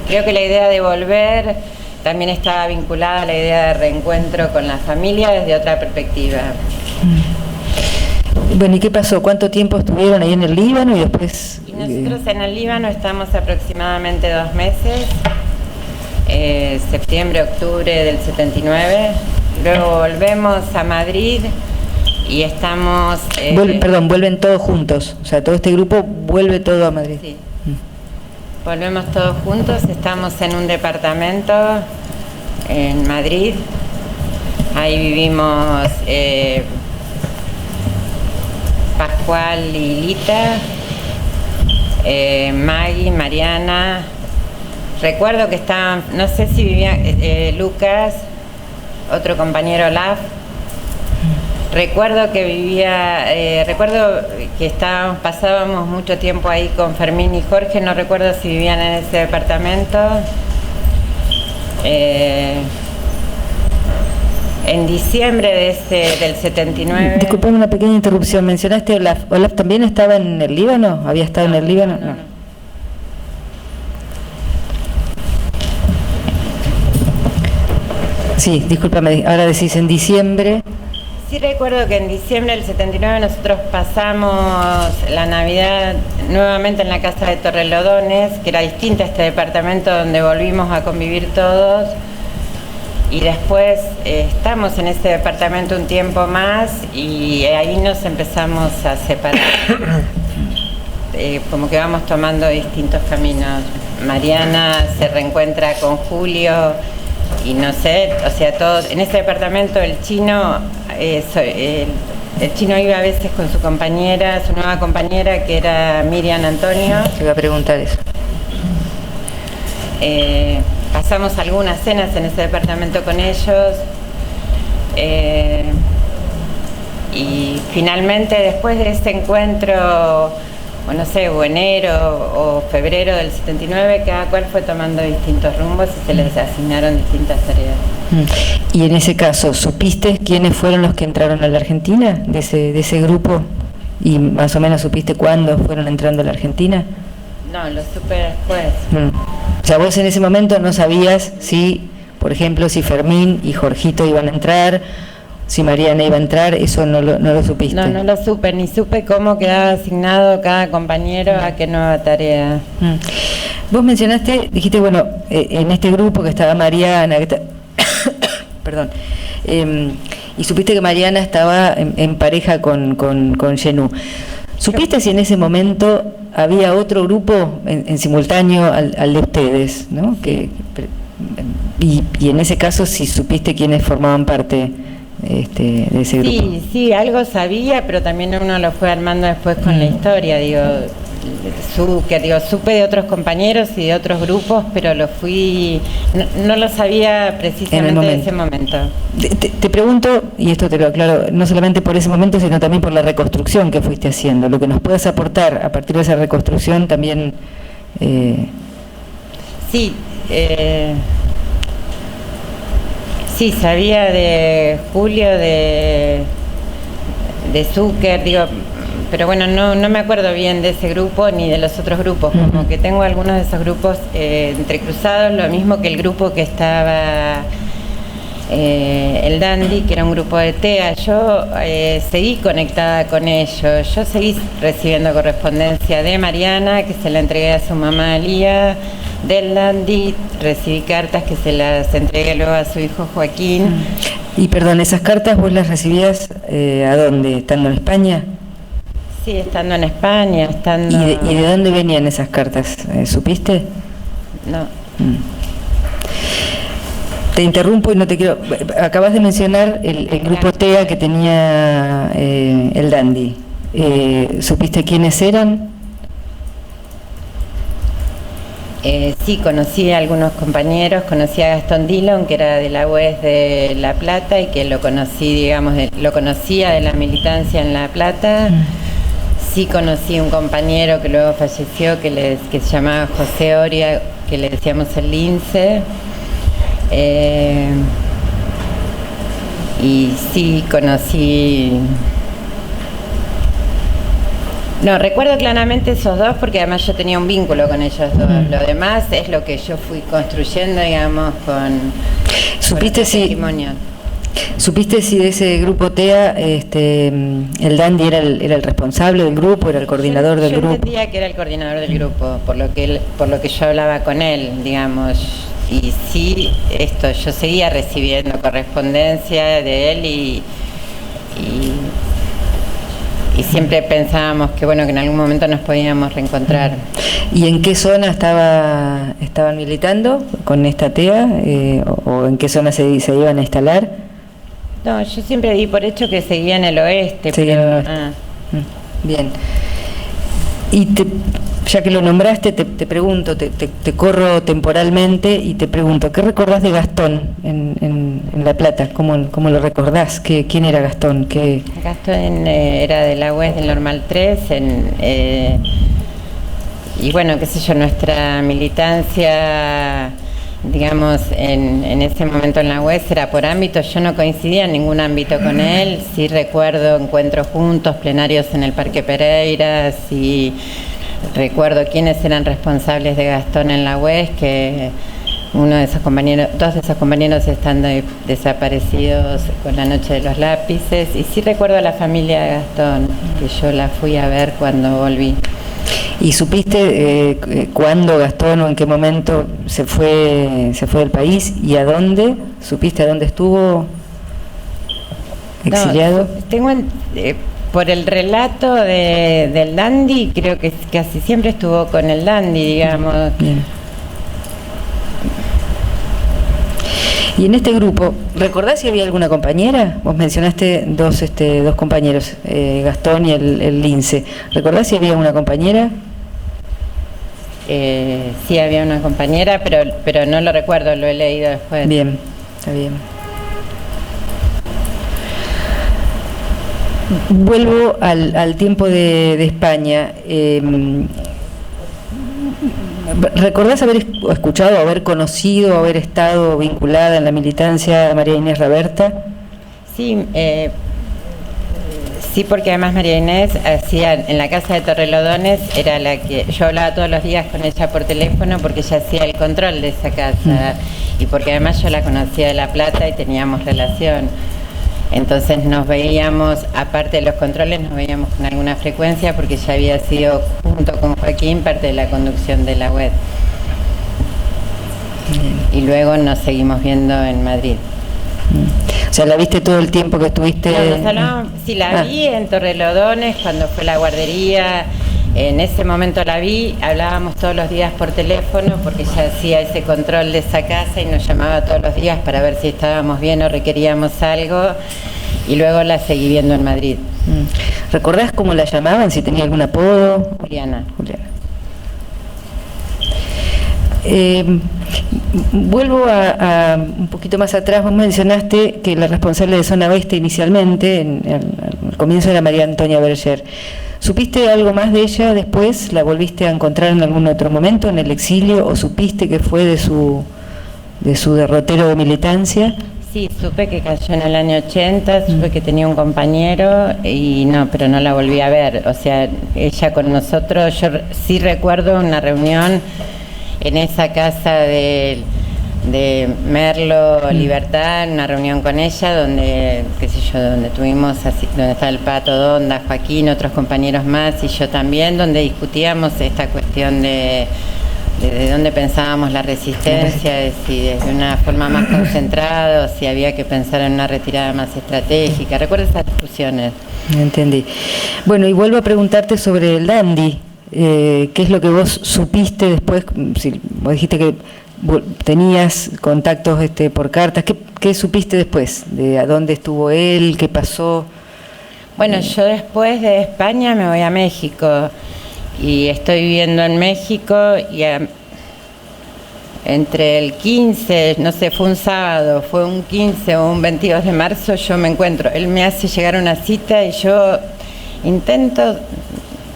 creo que la idea de volver también estaba vinculada a la idea de reencuentro con la familia desde otra perspectiva. Bueno, ¿y qué pasó? ¿Cuánto tiempo estuvieron ahí en el Líbano y después...? Y nosotros en el Líbano estamos aproximadamente 2 meses, septiembre, octubre del 79. Luego volvemos a Madrid y estamos... vuelven todos juntos, o sea, todo este grupo vuelve todo a Madrid. Sí. Volvemos todos juntos, estamos en un departamento en Madrid, ahí vivimos Pascual y Lita, Maggie, Mariana. Recuerdo que estaban, no sé si vivía Lucas, otro compañero Olaf. Recuerdo que pasábamos mucho tiempo ahí con Fermín y Jorge, no recuerdo si vivían en ese departamento. En diciembre del 79... Disculpame una pequeña interrupción, mencionaste Olaf. ¿Olaf también estaba en el Líbano? ¿Había estado en el Líbano? No. Sí, discúlpame, ahora decís en diciembre... Sí recuerdo que en diciembre del 79 nosotros pasamos la Navidad nuevamente en la casa de Torrelodones, que era distinta a este departamento donde volvimos a convivir todos. Y después estamos en ese departamento un tiempo más y ahí nos empezamos a separar. Como que vamos tomando distintos caminos. Mariana se reencuentra con Julio y no sé, o sea, todos en ese departamento el chino iba a veces con su compañera, su nueva compañera, que era Miriam Antonio. Te iba a preguntar eso. Pasamos algunas cenas en ese departamento con ellos. Y finalmente, después de ese encuentro, o no sé, o enero o febrero del 79, cada cual fue tomando distintos rumbos y se les asignaron distintas tareas. Y en ese caso, ¿supiste quiénes fueron los que entraron a la Argentina de ese grupo? ¿Y más o menos supiste cuándo fueron entrando a la Argentina? No, lo supe después. O sea, vos en ese momento no sabías si, por ejemplo, si Fermín y Jorgito iban a entrar, si Mariana iba a entrar, eso no lo supiste. No lo supe, ni supe cómo quedaba asignado cada compañero a qué nueva tarea. Vos mencionaste, dijiste, bueno, en este grupo que estaba Mariana, perdón, y supiste que Mariana estaba en pareja con Yenú. ¿Supiste si en ese momento había otro grupo en simultáneo al de ustedes, ¿no? Y en ese caso, si supiste quiénes formaban parte de ese grupo. Sí, algo sabía, pero también uno lo fue armando después con la historia, supe de otros compañeros y de otros grupos, pero no lo sabía precisamente en ese momento. Te pregunto, y esto te lo aclaro, no solamente por ese momento, sino también por la reconstrucción que fuiste haciendo, lo que nos puedas aportar a partir de esa reconstrucción también. Sí, sabía de Julio, de Zucker, pero bueno, no me acuerdo bien de ese grupo ni de los otros grupos, como que tengo algunos de esos grupos entrecruzados, lo mismo que el grupo que estaba el Dandy, que era un grupo de TEA. Yo seguí conectada con ellos, yo seguí recibiendo correspondencia de Mariana, que se la entregué a su mamá Lía, del Dandy recibí cartas que se las entregué luego a su hijo Joaquín. Y perdón, ¿esas cartas vos las recibías a dónde? ¿Estando en España? Sí, estando en España, ¿Y de dónde venían esas cartas? ¿Supiste? No. Te interrumpo y no te quiero... Acabas de mencionar el grupo TEA que tenía el Dandy. ¿Supiste quiénes eran? Sí, conocí a algunos compañeros, conocí a Gastón Dillon, que era de la UES de La Plata y que lo conocía de la militancia en La Plata. Sí conocí un compañero que luego falleció, que se llamaba José Oria, que le decíamos el Lince. Y sí conocí... No, recuerdo claramente esos dos porque además yo tenía un vínculo con ellos dos. Lo demás es lo que yo fui construyendo, digamos, con testimonio. ¿Supiste si de ese grupo TEA el Dandy era el responsable del grupo, era el coordinador del grupo? Yo entendía que era el coordinador del grupo, por lo que yo hablaba con él, digamos. Y sí, yo seguía recibiendo correspondencia de él y siempre pensábamos que bueno, que en algún momento nos podíamos reencontrar. ¿Y en qué zona estaban militando con esta TEA? ¿O en qué zona se iban a instalar? No, yo siempre di por hecho que seguía en el oeste. Bien. Y ya que lo nombraste, te pregunto, te corro temporalmente y te pregunto, ¿qué recordás de Gastón en La Plata? ¿Cómo lo recordás? ¿Quién era Gastón? Gastón era de la UES del Normal 3, y bueno, qué sé yo, nuestra militancia, digamos, en ese momento en la UES era por ámbitos. Yo no coincidía en ningún ámbito con él. Sí recuerdo encuentros juntos, plenarios en el Parque Pereira, sí recuerdo quiénes eran responsables de Gastón en la UES, que uno de esos compañeros, dos de esos compañeros están desaparecidos con la noche de los lápices, y sí recuerdo a la familia Gastón, que yo la fui a ver cuando volví. ¿Y supiste cuándo Gastón o en qué momento se fue del país y a dónde? ¿Supiste a dónde estuvo exiliado? No, tengo por el relato del Dandy, creo que casi siempre estuvo con el Dandy, digamos. Bien. Y en este grupo, ¿recordás si había alguna compañera? Vos mencionaste dos compañeros, Gastón y el Lince. ¿Recordás si había una compañera? Sí, había una compañera, pero no lo recuerdo, lo he leído después. Bien, está bien. Vuelvo al tiempo de España. ¿Recordás haber escuchado, haber conocido, haber estado vinculada en la militancia a María Inés Raberta? Sí, sí, porque además María Inés hacía en la casa de Torrelodones, era la que yo hablaba todos los días con ella por teléfono, porque ella hacía el control de esa casa y porque además yo la conocía de La Plata y teníamos relación. Entonces nos veíamos, aparte de los controles, nos veíamos con alguna frecuencia porque ya había sido, junto con Joaquín, parte de la conducción de la web. Y luego nos seguimos viendo en Madrid. O sea, ¿la viste todo el tiempo que estuviste? Sí, la vi en Torrelodones cuando fue la guardería. En ese momento la vi, hablábamos todos los días por teléfono porque ella hacía ese control de esa casa y nos llamaba todos los días para ver si estábamos bien o requeríamos algo, y luego la seguí viendo en Madrid. ¿Recordás cómo la llamaban? Si tenía algún apodo. Juliana. Vuelvo a un poquito más atrás. Vos mencionaste que la responsable de Zona Oeste inicialmente, al comienzo, era María Antonia Berger. ¿Supiste algo más de ella después? ¿La volviste a encontrar en algún otro momento en el exilio, o supiste que fue de su derrotero de militancia? Sí, supe que cayó en el año 80, supe que tenía un compañero y no, pero no la volví a ver. O sea, ella con nosotros, yo sí recuerdo una reunión en esa casa de Merlo Libertad, una reunión con ella donde, qué sé yo, donde tuvimos así, donde está el Pato Donda, Joaquín, otros compañeros más y yo también, donde discutíamos esta cuestión de dónde pensábamos la resistencia, de si desde una forma más concentrada o si había que pensar en una retirada más estratégica. Recuerdo esas discusiones. Entendí. Bueno, y vuelvo a preguntarte sobre el Dandy. ¿Qué es lo que vos supiste después? Si vos dijiste que tenías contactos por cartas, ¿qué supiste después? ¿De a dónde estuvo él? ¿Qué pasó? Bueno, yo después de España me voy a México y estoy viviendo en México y entre el 15, no sé, fue un sábado, fue un 15 o un 22 de marzo, yo me encuentro. Él me hace llegar a una cita y yo intento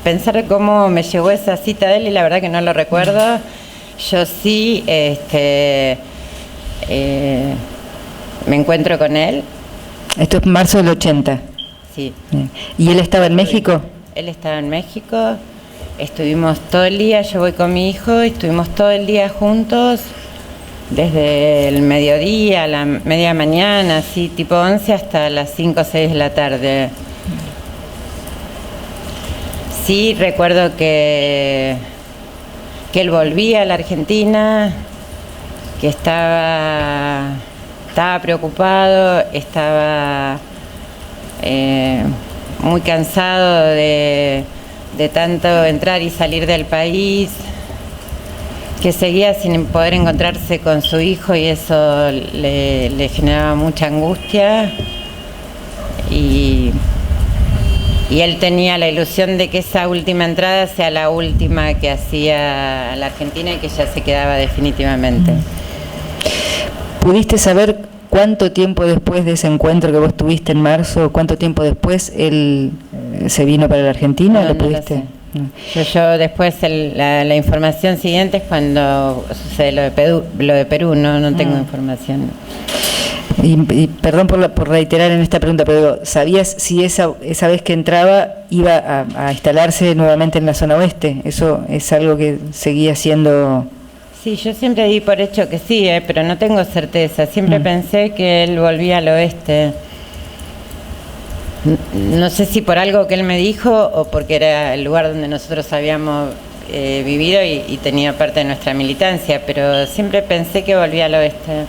pensar cómo me llegó esa cita de él y la verdad que no lo recuerdo. Yo sí me encuentro con él. Esto es marzo del 80. Sí. ¿Y él estaba en México? Él estaba en México, estuvimos todo el día, yo voy con mi hijo, y estuvimos todo el día juntos, desde el mediodía, a la media mañana, así tipo 11 hasta las 5 o 6 de la tarde. Sí, recuerdo que él volvía a la Argentina, que estaba preocupado, estaba muy cansado de tanto entrar y salir del país, que seguía sin poder encontrarse con su hijo y eso le generaba mucha angustia. Y él tenía la ilusión de que esa última entrada sea la última que hacía a la Argentina y que ya se quedaba definitivamente. ¿Pudiste saber cuánto tiempo después de ese encuentro que vos tuviste en marzo, cuánto tiempo después él se vino para la Argentina? No, ¿Lo pudiste? No lo sé. Yo después la información siguiente es cuando sucede lo de Perú, no tengo información. Y perdón por reiterar en esta pregunta, pero ¿sabías si esa vez que entraba iba a instalarse nuevamente en la zona oeste? ¿Eso es algo que seguía siendo Sí, yo siempre di por hecho que sí, pero no tengo certeza. Siempre pensé que él volvía al oeste. No sé si por algo que él me dijo o porque era el lugar donde nosotros habíamos vivido y tenía parte de nuestra militancia, pero siempre pensé que volvía al oeste.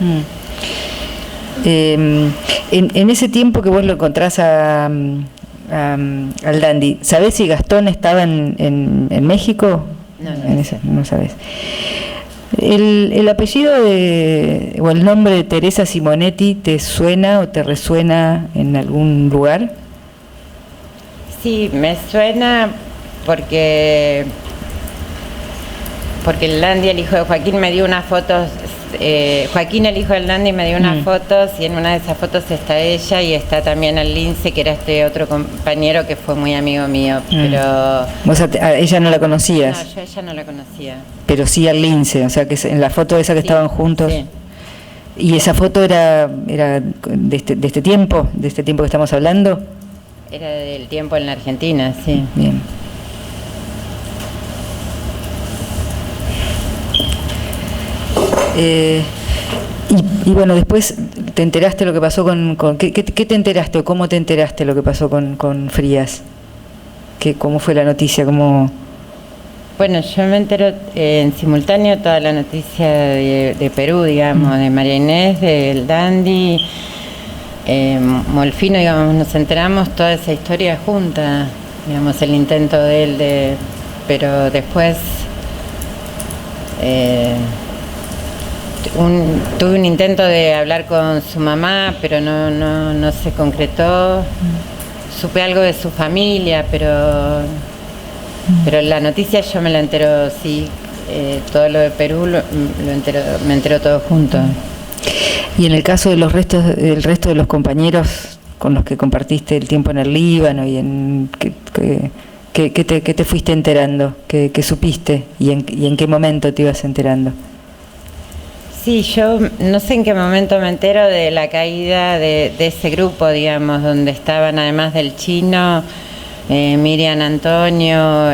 En ese tiempo que vos lo encontrás al Dandy, ¿sabés si Gastón estaba en México? No, no sabés. ¿El apellido o el nombre de Teresa Simonetti te suena o te resuena en algún lugar? Sí, me suena porque el Dandy, el hijo de Joaquín, me dio unas fotos. Joaquín, el hijo del Dandy, me dio unas fotos y en una de esas fotos está ella y está también el Lince, que era este otro compañero que fue muy amigo mío. Pero ¿Vos a ella no la conocías? No, yo a ella no la conocía. Pero sí al Lince, o sea que en la foto esa que estaban juntos. Sí. ¿Y esa foto era de este tiempo que estamos hablando? Era del tiempo en la Argentina, sí. Bien. Y bueno, después te enteraste lo que pasó ¿qué te enteraste o cómo te enteraste lo que pasó con Frías? ¿Cómo fue la noticia? Bueno, yo me entero en simultáneo toda la noticia de Perú, digamos, de María Inés, del Dandy, Molfino, digamos, nos enteramos toda esa historia junta, digamos, el intento de él pero después tuve un intento de hablar con su mamá, pero no se concretó. Supe algo de su familia, pero la noticia yo me la entero, sí, todo lo de Perú me entero todo junto. Y en el caso de el resto de los compañeros con los que compartiste el tiempo en el Líbano y ¿qué te fuiste enterando? ¿Qué supiste? ¿Y en qué momento te ibas enterando? Sí, yo no sé en qué momento me entero de la caída de ese grupo, digamos, donde estaban, además del chino, Miriam Antonio,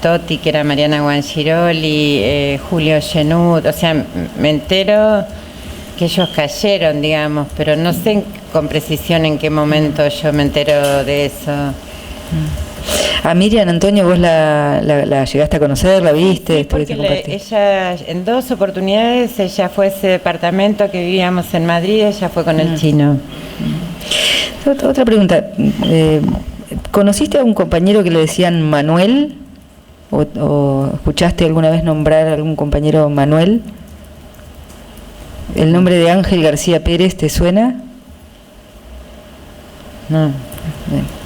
Toti, que era Mariana Guangiroli, Julio Genud, o sea, me entero que ellos cayeron, digamos, pero no sé con precisión en qué momento yo me entero de eso. A Miriam Antonio, ¿vos la llegaste a conocer, la viste? Sí, porque ella, en 2 oportunidades, ella fue a ese departamento que vivíamos en Madrid, ella fue con el chino. Otra pregunta, ¿conociste a un compañero que le decían Manuel? ¿O escuchaste alguna vez nombrar a algún compañero Manuel? ¿El nombre de Ángel García Pérez te suena? No. Bien.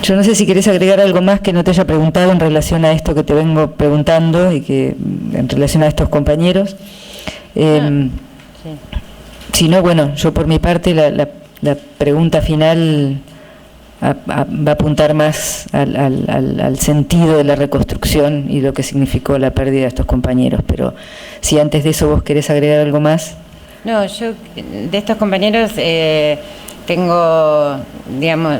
Yo no sé si querés agregar algo más que no te haya preguntado en relación a esto que te vengo preguntando y que en relación a estos compañeros. Sí. Si no, bueno, yo por mi parte la pregunta final va a apuntar más al sentido de la reconstrucción y lo que significó la pérdida de estos compañeros, pero si antes de eso vos querés agregar algo más. No, yo de estos compañeros tengo, digamos,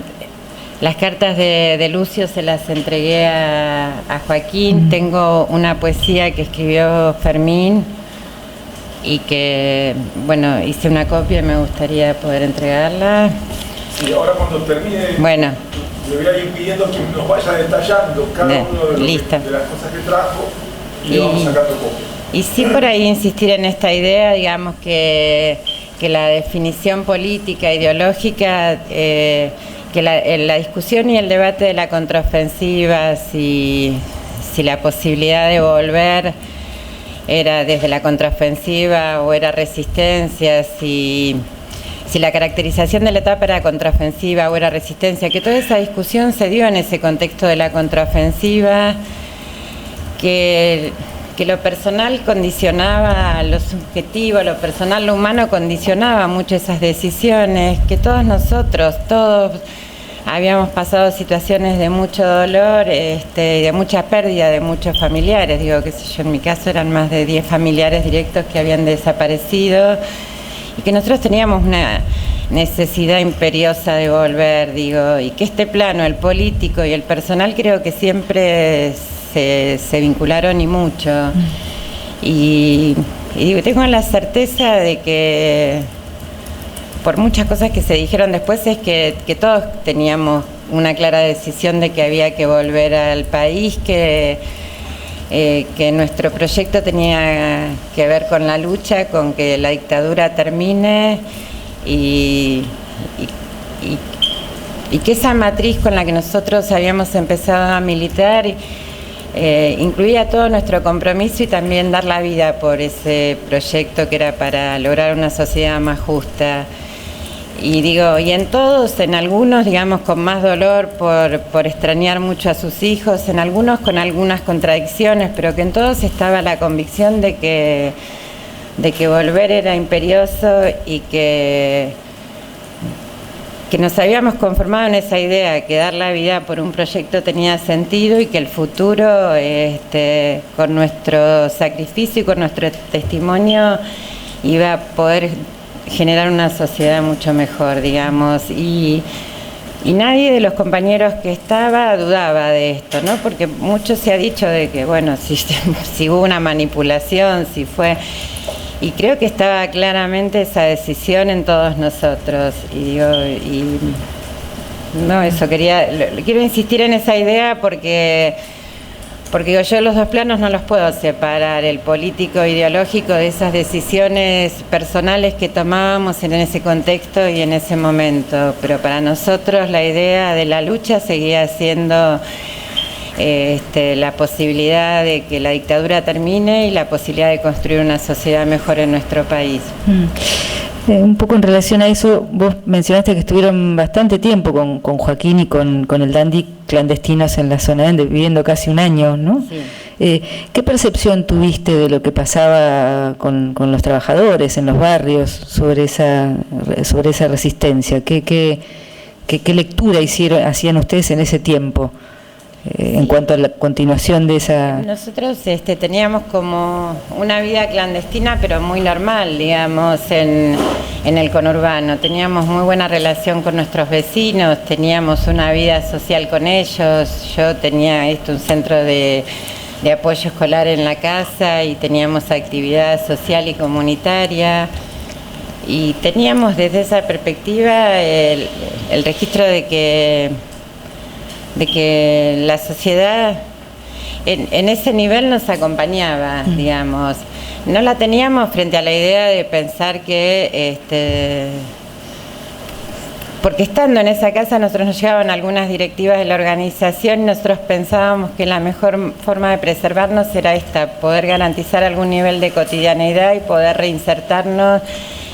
las cartas de Lucio se las entregué a Joaquín. Tengo una poesía que escribió Fermín y que, bueno, hice una copia y me gustaría poder entregarla. Y ahora cuando termine, bueno, le voy a ir pidiendo que nos vaya detallando cada uno de las cosas que trajo y le vamos sacando copias. Y sí, por ahí insistir en esta idea, digamos, que la definición política, ideológica, que la discusión y el debate de la contraofensiva, si la posibilidad de volver era desde la contraofensiva o era resistencia, si la caracterización de la etapa era contraofensiva o era resistencia, que toda esa discusión se dio en ese contexto de la contraofensiva, que lo personal condicionaba lo subjetivo, lo personal, lo humano condicionaba mucho esas decisiones, que todos nosotros, habíamos pasado situaciones de mucho dolor, de mucha pérdida de muchos familiares, digo, qué sé yo, en mi caso eran más de 10 familiares directos que habían desaparecido y que nosotros teníamos necesidad imperiosa de volver, digo, y que este plano, el político y el personal, creo que siempre se vincularon y mucho. Y digo, tengo la certeza de que por muchas cosas que se dijeron después es que todos teníamos una clara decisión de que había que volver al país, que nuestro proyecto tenía que ver con la lucha, con que la dictadura termine y que esa matriz con la que nosotros habíamos empezado a militar incluía todo nuestro compromiso y también dar la vida por ese proyecto que era para lograr una sociedad más justa. Y digo, y en todos, en algunos, digamos, con más dolor por extrañar mucho a sus hijos, en algunos con algunas contradicciones, pero que en todos estaba la convicción de que volver era imperioso y que nos habíamos conformado en esa idea, que dar la vida por un proyecto tenía sentido y que el futuro, con nuestro sacrificio y con nuestro testimonio, iba a poder generar una sociedad mucho mejor, digamos, y nadie de los compañeros que estaba dudaba de esto, ¿no? Porque mucho se ha dicho de que, bueno, si hubo una manipulación, si fue... Y creo que estaba claramente esa decisión en todos nosotros. Quiero insistir en esa idea porque yo los dos planos no los puedo separar, el político ideológico de esas decisiones personales que tomábamos en ese contexto y en ese momento. Pero para nosotros la idea de la lucha seguía siendo la posibilidad de que la dictadura termine y la posibilidad de construir una sociedad mejor en nuestro país. Un poco en relación a eso, vos mencionaste que estuvieron bastante tiempo con Joaquín y con el Dandy clandestinos en la zona Ende, viviendo casi un año, ¿no? Sí. ¿Qué percepción tuviste de lo que pasaba con los trabajadores en los barrios sobre esa resistencia? ¿Qué lectura hacían ustedes en ese tiempo? En cuanto a la continuación de esa... Nosotros teníamos como una vida clandestina, pero muy normal, digamos, en el conurbano. Teníamos muy buena relación con nuestros vecinos, teníamos una vida social con ellos. Yo tenía un centro de apoyo escolar en la casa y teníamos actividad social y comunitaria. Y teníamos desde esa perspectiva el registro de que la sociedad en ese nivel nos acompañaba, digamos. No la teníamos frente a la idea de pensar que, porque estando en esa casa nosotros nos llegaban algunas directivas de la organización y nosotros pensábamos que la mejor forma de preservarnos era poder garantizar algún nivel de cotidianeidad y poder reinsertarnos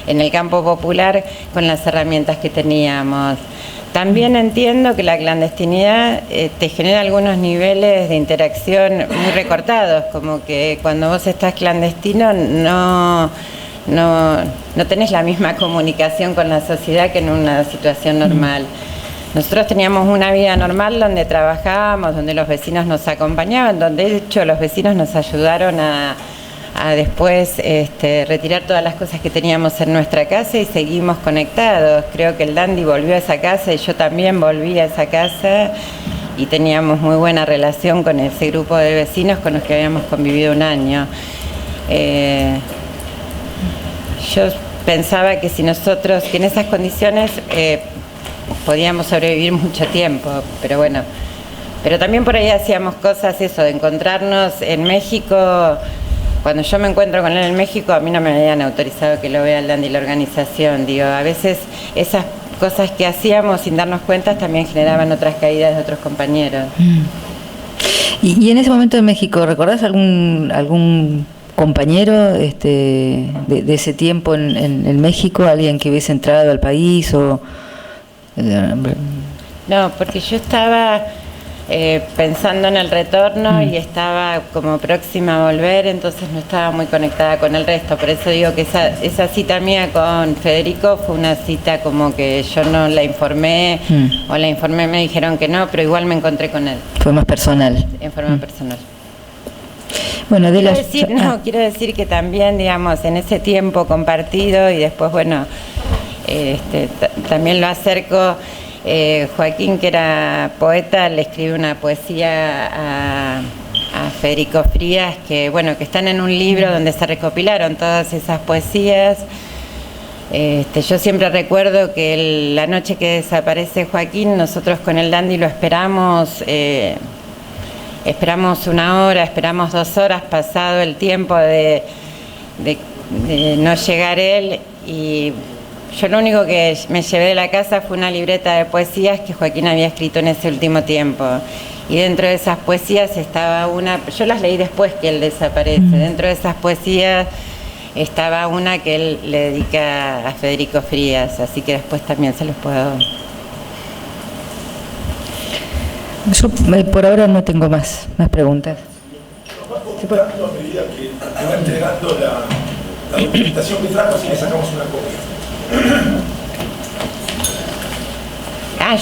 en el campo popular con las herramientas que teníamos. También entiendo que la clandestinidad te genera algunos niveles de interacción muy recortados, como que cuando vos estás clandestino no tenés la misma comunicación con la sociedad que en una situación normal. Nosotros teníamos una vida normal donde trabajábamos, donde los vecinos nos acompañaban, donde de hecho los vecinos nos ayudaron a después retirar todas las cosas que teníamos en nuestra casa y seguimos conectados. Creo que el Dandy volvió a esa casa y yo también volví a esa casa y teníamos muy buena relación con ese grupo de vecinos con los que habíamos convivido un año. Yo pensaba que si nosotros, que en esas condiciones podíamos sobrevivir mucho tiempo, pero bueno, pero también por ahí hacíamos cosas, de encontrarnos en México. Cuando yo me encuentro con él en México, a mí no me habían autorizado que lo vea el Dandy y la organización. Digo, a veces esas cosas que hacíamos sin darnos cuenta también generaban otras caídas de otros compañeros. Y en ese momento en México, ¿recordás algún compañero de ese tiempo en México, alguien que hubiese entrado al país o...? No, porque yo estaba pensando en el retorno y estaba como próxima a volver, entonces no estaba muy conectada con el resto. Por eso digo que esa cita mía con Federico fue una cita como que yo no la informé o la informé, me dijeron que no, pero igual me encontré con él. Fue más personal. En forma personal. Bueno, quiero decir que también, digamos, en ese tiempo compartido y después, bueno, También lo acerco. Joaquín, que era poeta, le escribió una poesía a Federico Frías, que están en un libro donde se recopilaron todas esas poesías. Yo siempre recuerdo que la noche que desaparece Joaquín, nosotros con el Dandy lo esperamos, esperamos 1 hora, esperamos 2 horas, pasado el tiempo de no llegar él, y yo lo único que me llevé de la casa fue una libreta de poesías que Joaquín había escrito en ese último tiempo. Y dentro de esas poesías estaba una, yo las leí después que él desaparece, dentro de esas poesías estaba una que él le dedica a Federico Frías, así que después también se los puedo... Yo por ahora no tengo más preguntas. A medida que va entregando la documentación que trajo, si le sacamos una copia.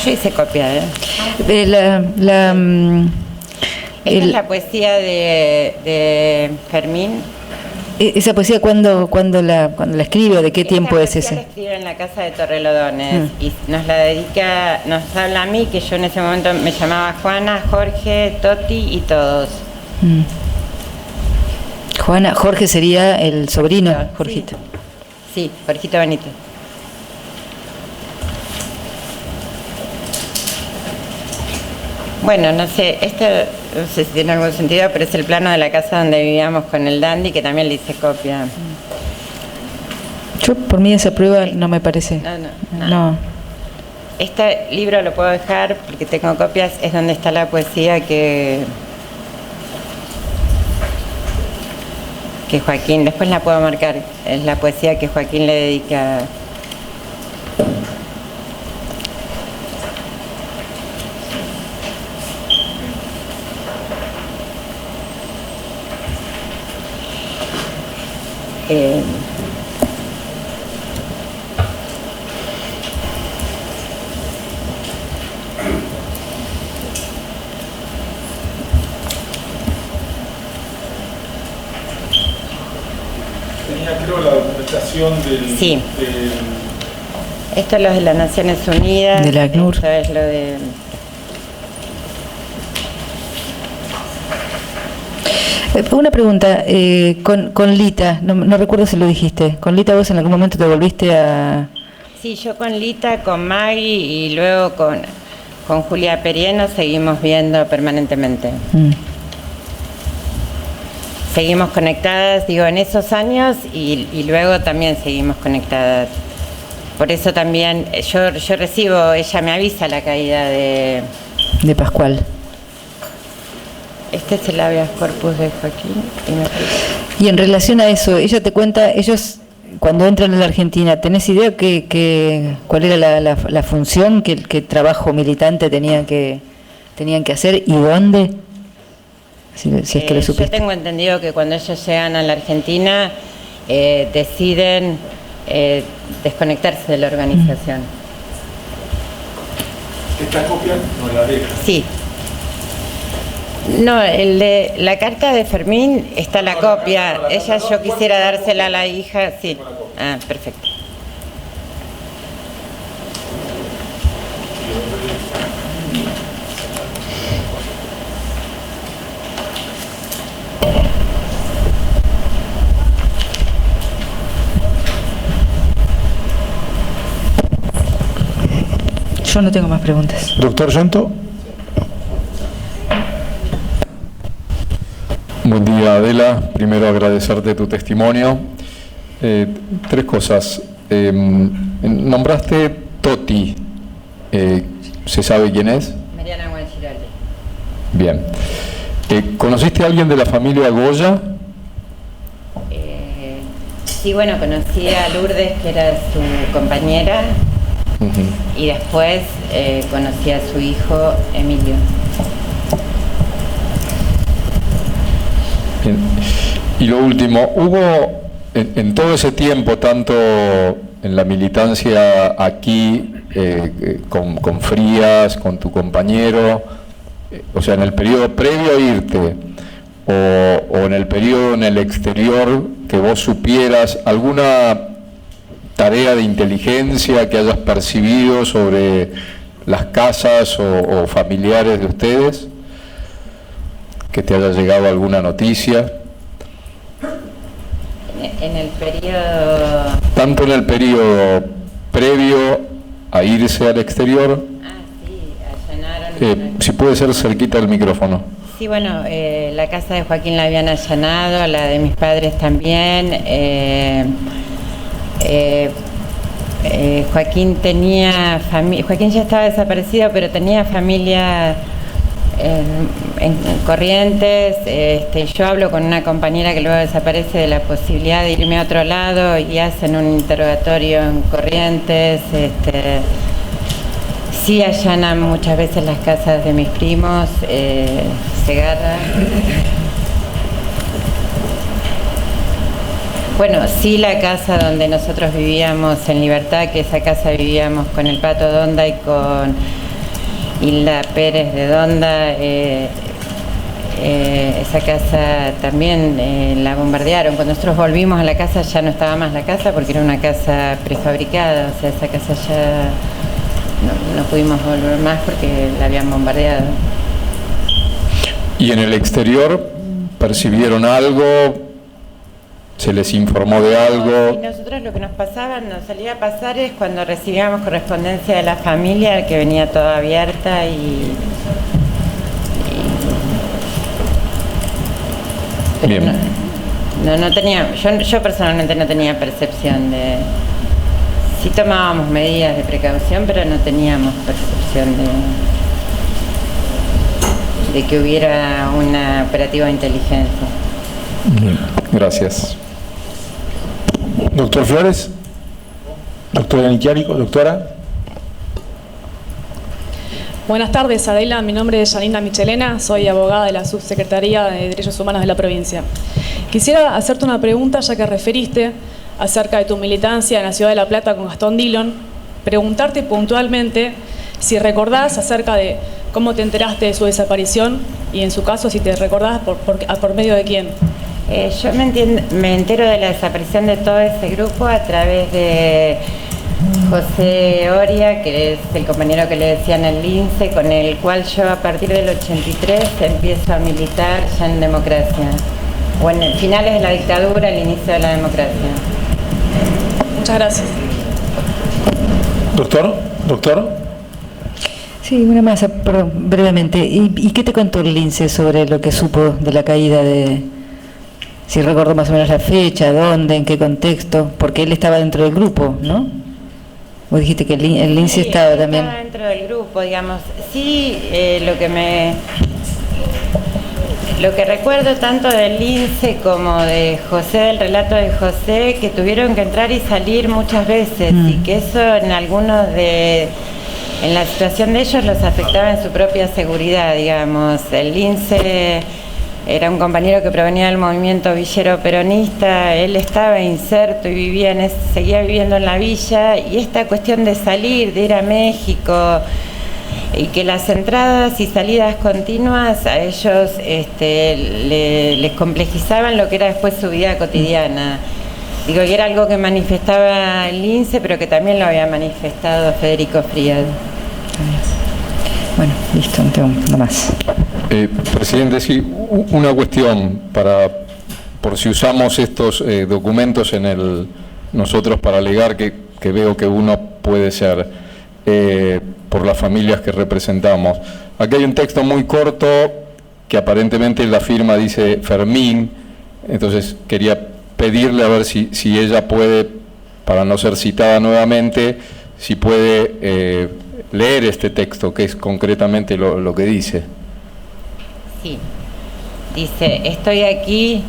Yo hice copia, Esta es la poesía de Fermín. ¿Esa poesía cuándo la escribe o de qué tiempo es ese? La escribe en la casa de Torrelodones y nos la dedica, nos habla a mí, que yo en ese momento me llamaba Juana, Jorge, Toti y todos. Juana, Jorge sería el sobrino, Jorgito. Sí, Jorgito Benítez. Bueno, no sé, esto no sé si tiene algún sentido, pero es el plano de la casa donde vivíamos con el Dandy, que también le hice copia. Yo, por mí, esa prueba no me parece. No. Este libro lo puedo dejar porque tengo copias, es donde está la poesía que Joaquín, después la puedo marcar, es la poesía que Joaquín le dedica. Tenía, creo, la documentación del... Sí. Esto es lo de las Naciones Unidas. De la ACNUR. Esto es lo de... Una pregunta, con Lita, no recuerdo si lo dijiste, con Lita vos en algún momento te volviste a... Sí, yo con Lita, con Maggie y luego con Julia Perieno seguimos viendo permanentemente. Seguimos conectadas, digo, en esos años y luego también seguimos conectadas. Por eso también yo recibo, ella me avisa la caída de Pascual. Este es el habeas corpus de Joaquín. Y en relación a eso, ella te cuenta, ellos cuando entran a la Argentina, ¿tenés idea cuál era la función, qué trabajo militante tenían que hacer y dónde? Si es que lo supiste. Yo tengo entendido que cuando ellos llegan a la Argentina deciden desconectarse de la organización. ¿Esta copia no la deja? Sí. No, el de la carta de Fermín está la copia. Ella, yo quisiera dársela a la hija, sí. Ah, perfecto. Yo no tengo más preguntas. Doctor Llanto. Buen día, Adela. Primero agradecerte tu testimonio. 3 cosas. Nombraste Toti. ¿Se sabe quién es? Mariana Guanchiroli. Bien. ¿Conociste a alguien de la familia Goya? Sí, bueno, conocí a Lourdes, que era su compañera, y después conocí a su hijo, Emilio. Bien. Y lo último, ¿hubo en todo ese tiempo, tanto en la militancia aquí, con Frías, con tu compañero, o sea, en el periodo previo a irte, o en el periodo en el exterior, que vos supieras alguna tarea de inteligencia que hayas percibido sobre las casas o familiares de ustedes, que te haya llegado alguna noticia. En el periodo... Tanto en el periodo previo a irse al exterior, sí, allanaron... si puede ser cerquita del micrófono. Sí, bueno, la casa de Joaquín la habían allanado, la de mis padres también. Joaquín tenía familia, Joaquín ya estaba desaparecido, pero tenía familia en Corrientes. Yo hablo con una compañera que luego desaparece de la posibilidad de irme a otro lado y hacen un interrogatorio en Corrientes. Sí allanan muchas veces las casas de mis primos, Segarra. Bueno, sí, la casa donde nosotros vivíamos en Libertad, que esa casa vivíamos con el Pato Donda y con Hilda Pérez de Donda. Esa casa también la bombardearon. Cuando nosotros volvimos a la casa ya no estaba más la casa porque era una casa prefabricada, o sea, esa casa ya no pudimos volver más porque la habían bombardeado. ¿Y en el exterior percibieron algo? ¿Se les informó de algo? Y nosotros lo que nos solía pasar es cuando recibíamos correspondencia de la familia, que venía toda abierta Bien. No tenía, yo personalmente no tenía percepción de... Sí tomábamos medidas de precaución, pero no teníamos percepción de que hubiera un operativo de inteligencia. Bien, gracias. Doctor Flores. Doctora Nichiarico, doctora. Buenas tardes, Adela. Mi nombre es Janina Michelena, soy abogada de la Subsecretaría de Derechos Humanos de la provincia. Quisiera hacerte una pregunta, ya que referiste acerca de tu militancia en la Ciudad de La Plata con Gastón Dillon. Preguntarte puntualmente si recordás acerca de cómo te enteraste de su desaparición y, en su caso, si te recordás por medio de quién. Yo me entero de la desaparición de todo ese grupo a través de José Oria, que es el compañero que le decían el Lince, con el cual yo a partir del 83 empiezo a militar ya en democracia, o en finales de la dictadura, el inicio de la democracia. Muchas gracias. Doctor. Sí, una más, perdón, brevemente. ¿Y qué te contó el Lince sobre lo que supo de la caída de... Si recordó más o menos la fecha, dónde, en qué contexto, porque él estaba dentro del grupo, ¿no? Vos dijiste que el Lince estaba también... Estaba dentro del grupo, digamos. Sí, lo que recuerdo tanto del Lince como de José, del relato de José, que tuvieron que entrar y salir muchas veces, y que eso en la situación de ellos los afectaba en su propia seguridad, digamos. El Lince era un compañero que provenía del movimiento villero peronista, él estaba inserto y seguía viviendo en la villa, y esta cuestión de salir, de ir a México, y que las entradas y salidas continuas a ellos les complejizaban lo que era después su vida cotidiana. Digo, que era algo que manifestaba el Lince, pero que también lo había manifestado Federico Frías. Bueno, listo, no tengo nada más. Presidente, sí, una cuestión por si usamos estos documentos nosotros para alegar que veo que uno puede ser por las familias que representamos. Aquí hay un texto muy corto que aparentemente la firma dice Fermín, entonces quería pedirle a ver si ella puede, para no ser citada nuevamente, si puede leer este texto, que es concretamente lo que dice. Sí, dice: estoy aquí,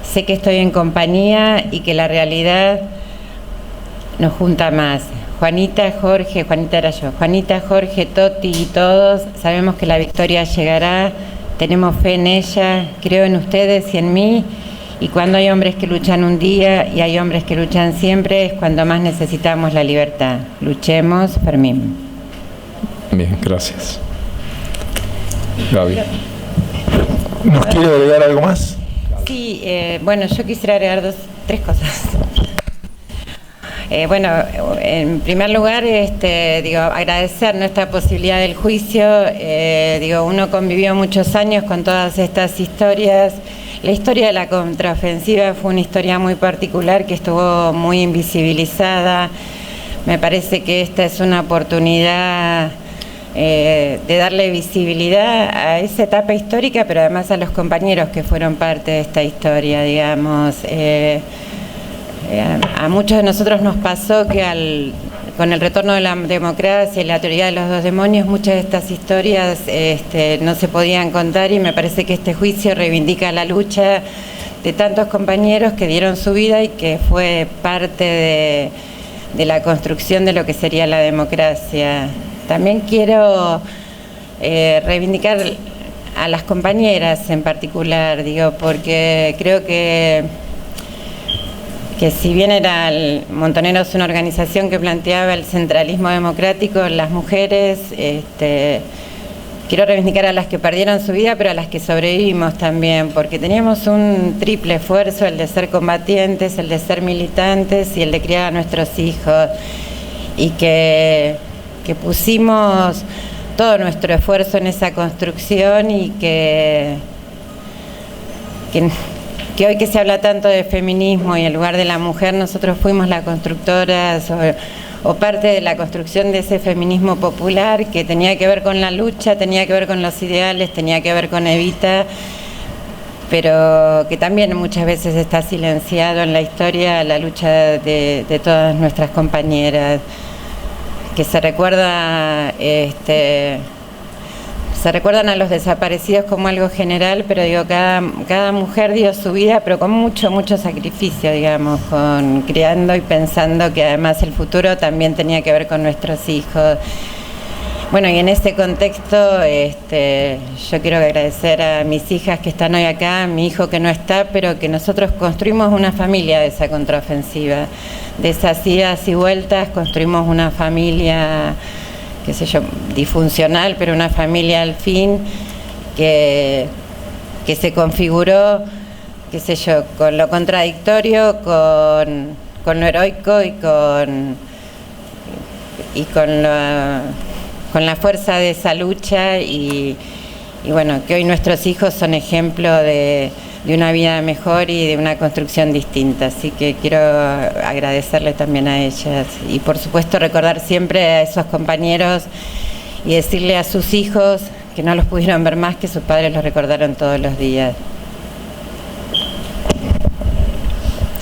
sé que estoy en compañía y que la realidad nos junta más. Juanita era yo, Juanita, Jorge, Toti y todos sabemos que la victoria llegará, tenemos fe en ella, creo en ustedes y en mí, y cuando hay hombres que luchan un día y hay hombres que luchan siempre, es cuando más necesitamos la libertad. Luchemos, Fermín. Bien, gracias. Gaby. ¿Nos quiere agregar algo más? Sí, bueno, yo quisiera agregar tres cosas. Bueno, en primer lugar, agradecer nuestra posibilidad del juicio. Uno convivió muchos años con todas estas historias. La historia de la contraofensiva fue una historia muy particular que estuvo muy invisibilizada. Me parece que esta es una oportunidad de darle visibilidad a esa etapa histórica, pero además a los compañeros que fueron parte de esta historia, digamos. A muchos de nosotros nos pasó que con el retorno de la democracia y la teoría de los dos demonios, muchas de estas historias no se podían contar, y me parece que este juicio reivindica la lucha de tantos compañeros que dieron su vida y que fue parte de la construcción de lo que sería la democracia. También quiero reivindicar a las compañeras en particular, porque creo que si bien Montoneros una organización que planteaba el centralismo democrático, las mujeres, quiero reivindicar a las que perdieron su vida, pero a las que sobrevivimos también, porque teníamos un triple esfuerzo, el de ser combatientes, el de ser militantes y el de criar a nuestros hijos, y que pusimos todo nuestro esfuerzo en esa construcción, y que hoy que se habla tanto de feminismo y el lugar de la mujer, nosotros fuimos las constructoras o parte de la construcción de ese feminismo popular que tenía que ver con la lucha, tenía que ver con los ideales, tenía que ver con Evita, pero que también muchas veces está silenciado en la historia, la lucha de todas nuestras compañeras, que se recuerdan a los desaparecidos como algo general, pero cada mujer dio su vida, pero con mucho sacrificio, digamos, criando y pensando que además el futuro también tenía que ver con nuestros hijos. Bueno, y en ese contexto yo quiero agradecer a mis hijas que están hoy acá, a mi hijo que no está, pero que nosotros construimos una familia de esa contraofensiva, de esas idas y vueltas, construimos una familia, qué sé yo, disfuncional, pero una familia al fin que se configuró, qué sé yo, con lo contradictorio, con lo heroico y con la fuerza de esa lucha, y bueno, que hoy nuestros hijos son ejemplo de una vida mejor y de una construcción distinta. Así que quiero agradecerle también a ellas, y por supuesto recordar siempre a esos compañeros y decirle a sus hijos que no los pudieron ver más, que sus padres los recordaron todos los días.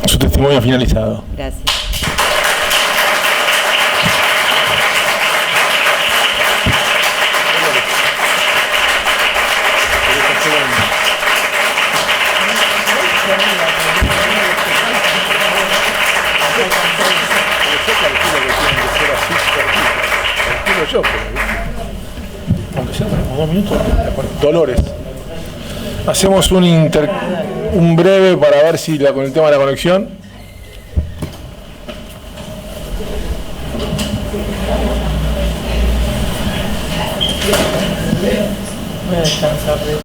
Su testimonio finalizado. Gracias. Yo, aunque sea para 2 minutos. Dolores, hacemos un breve para ver si con el tema de la conexión. Voy a descansar.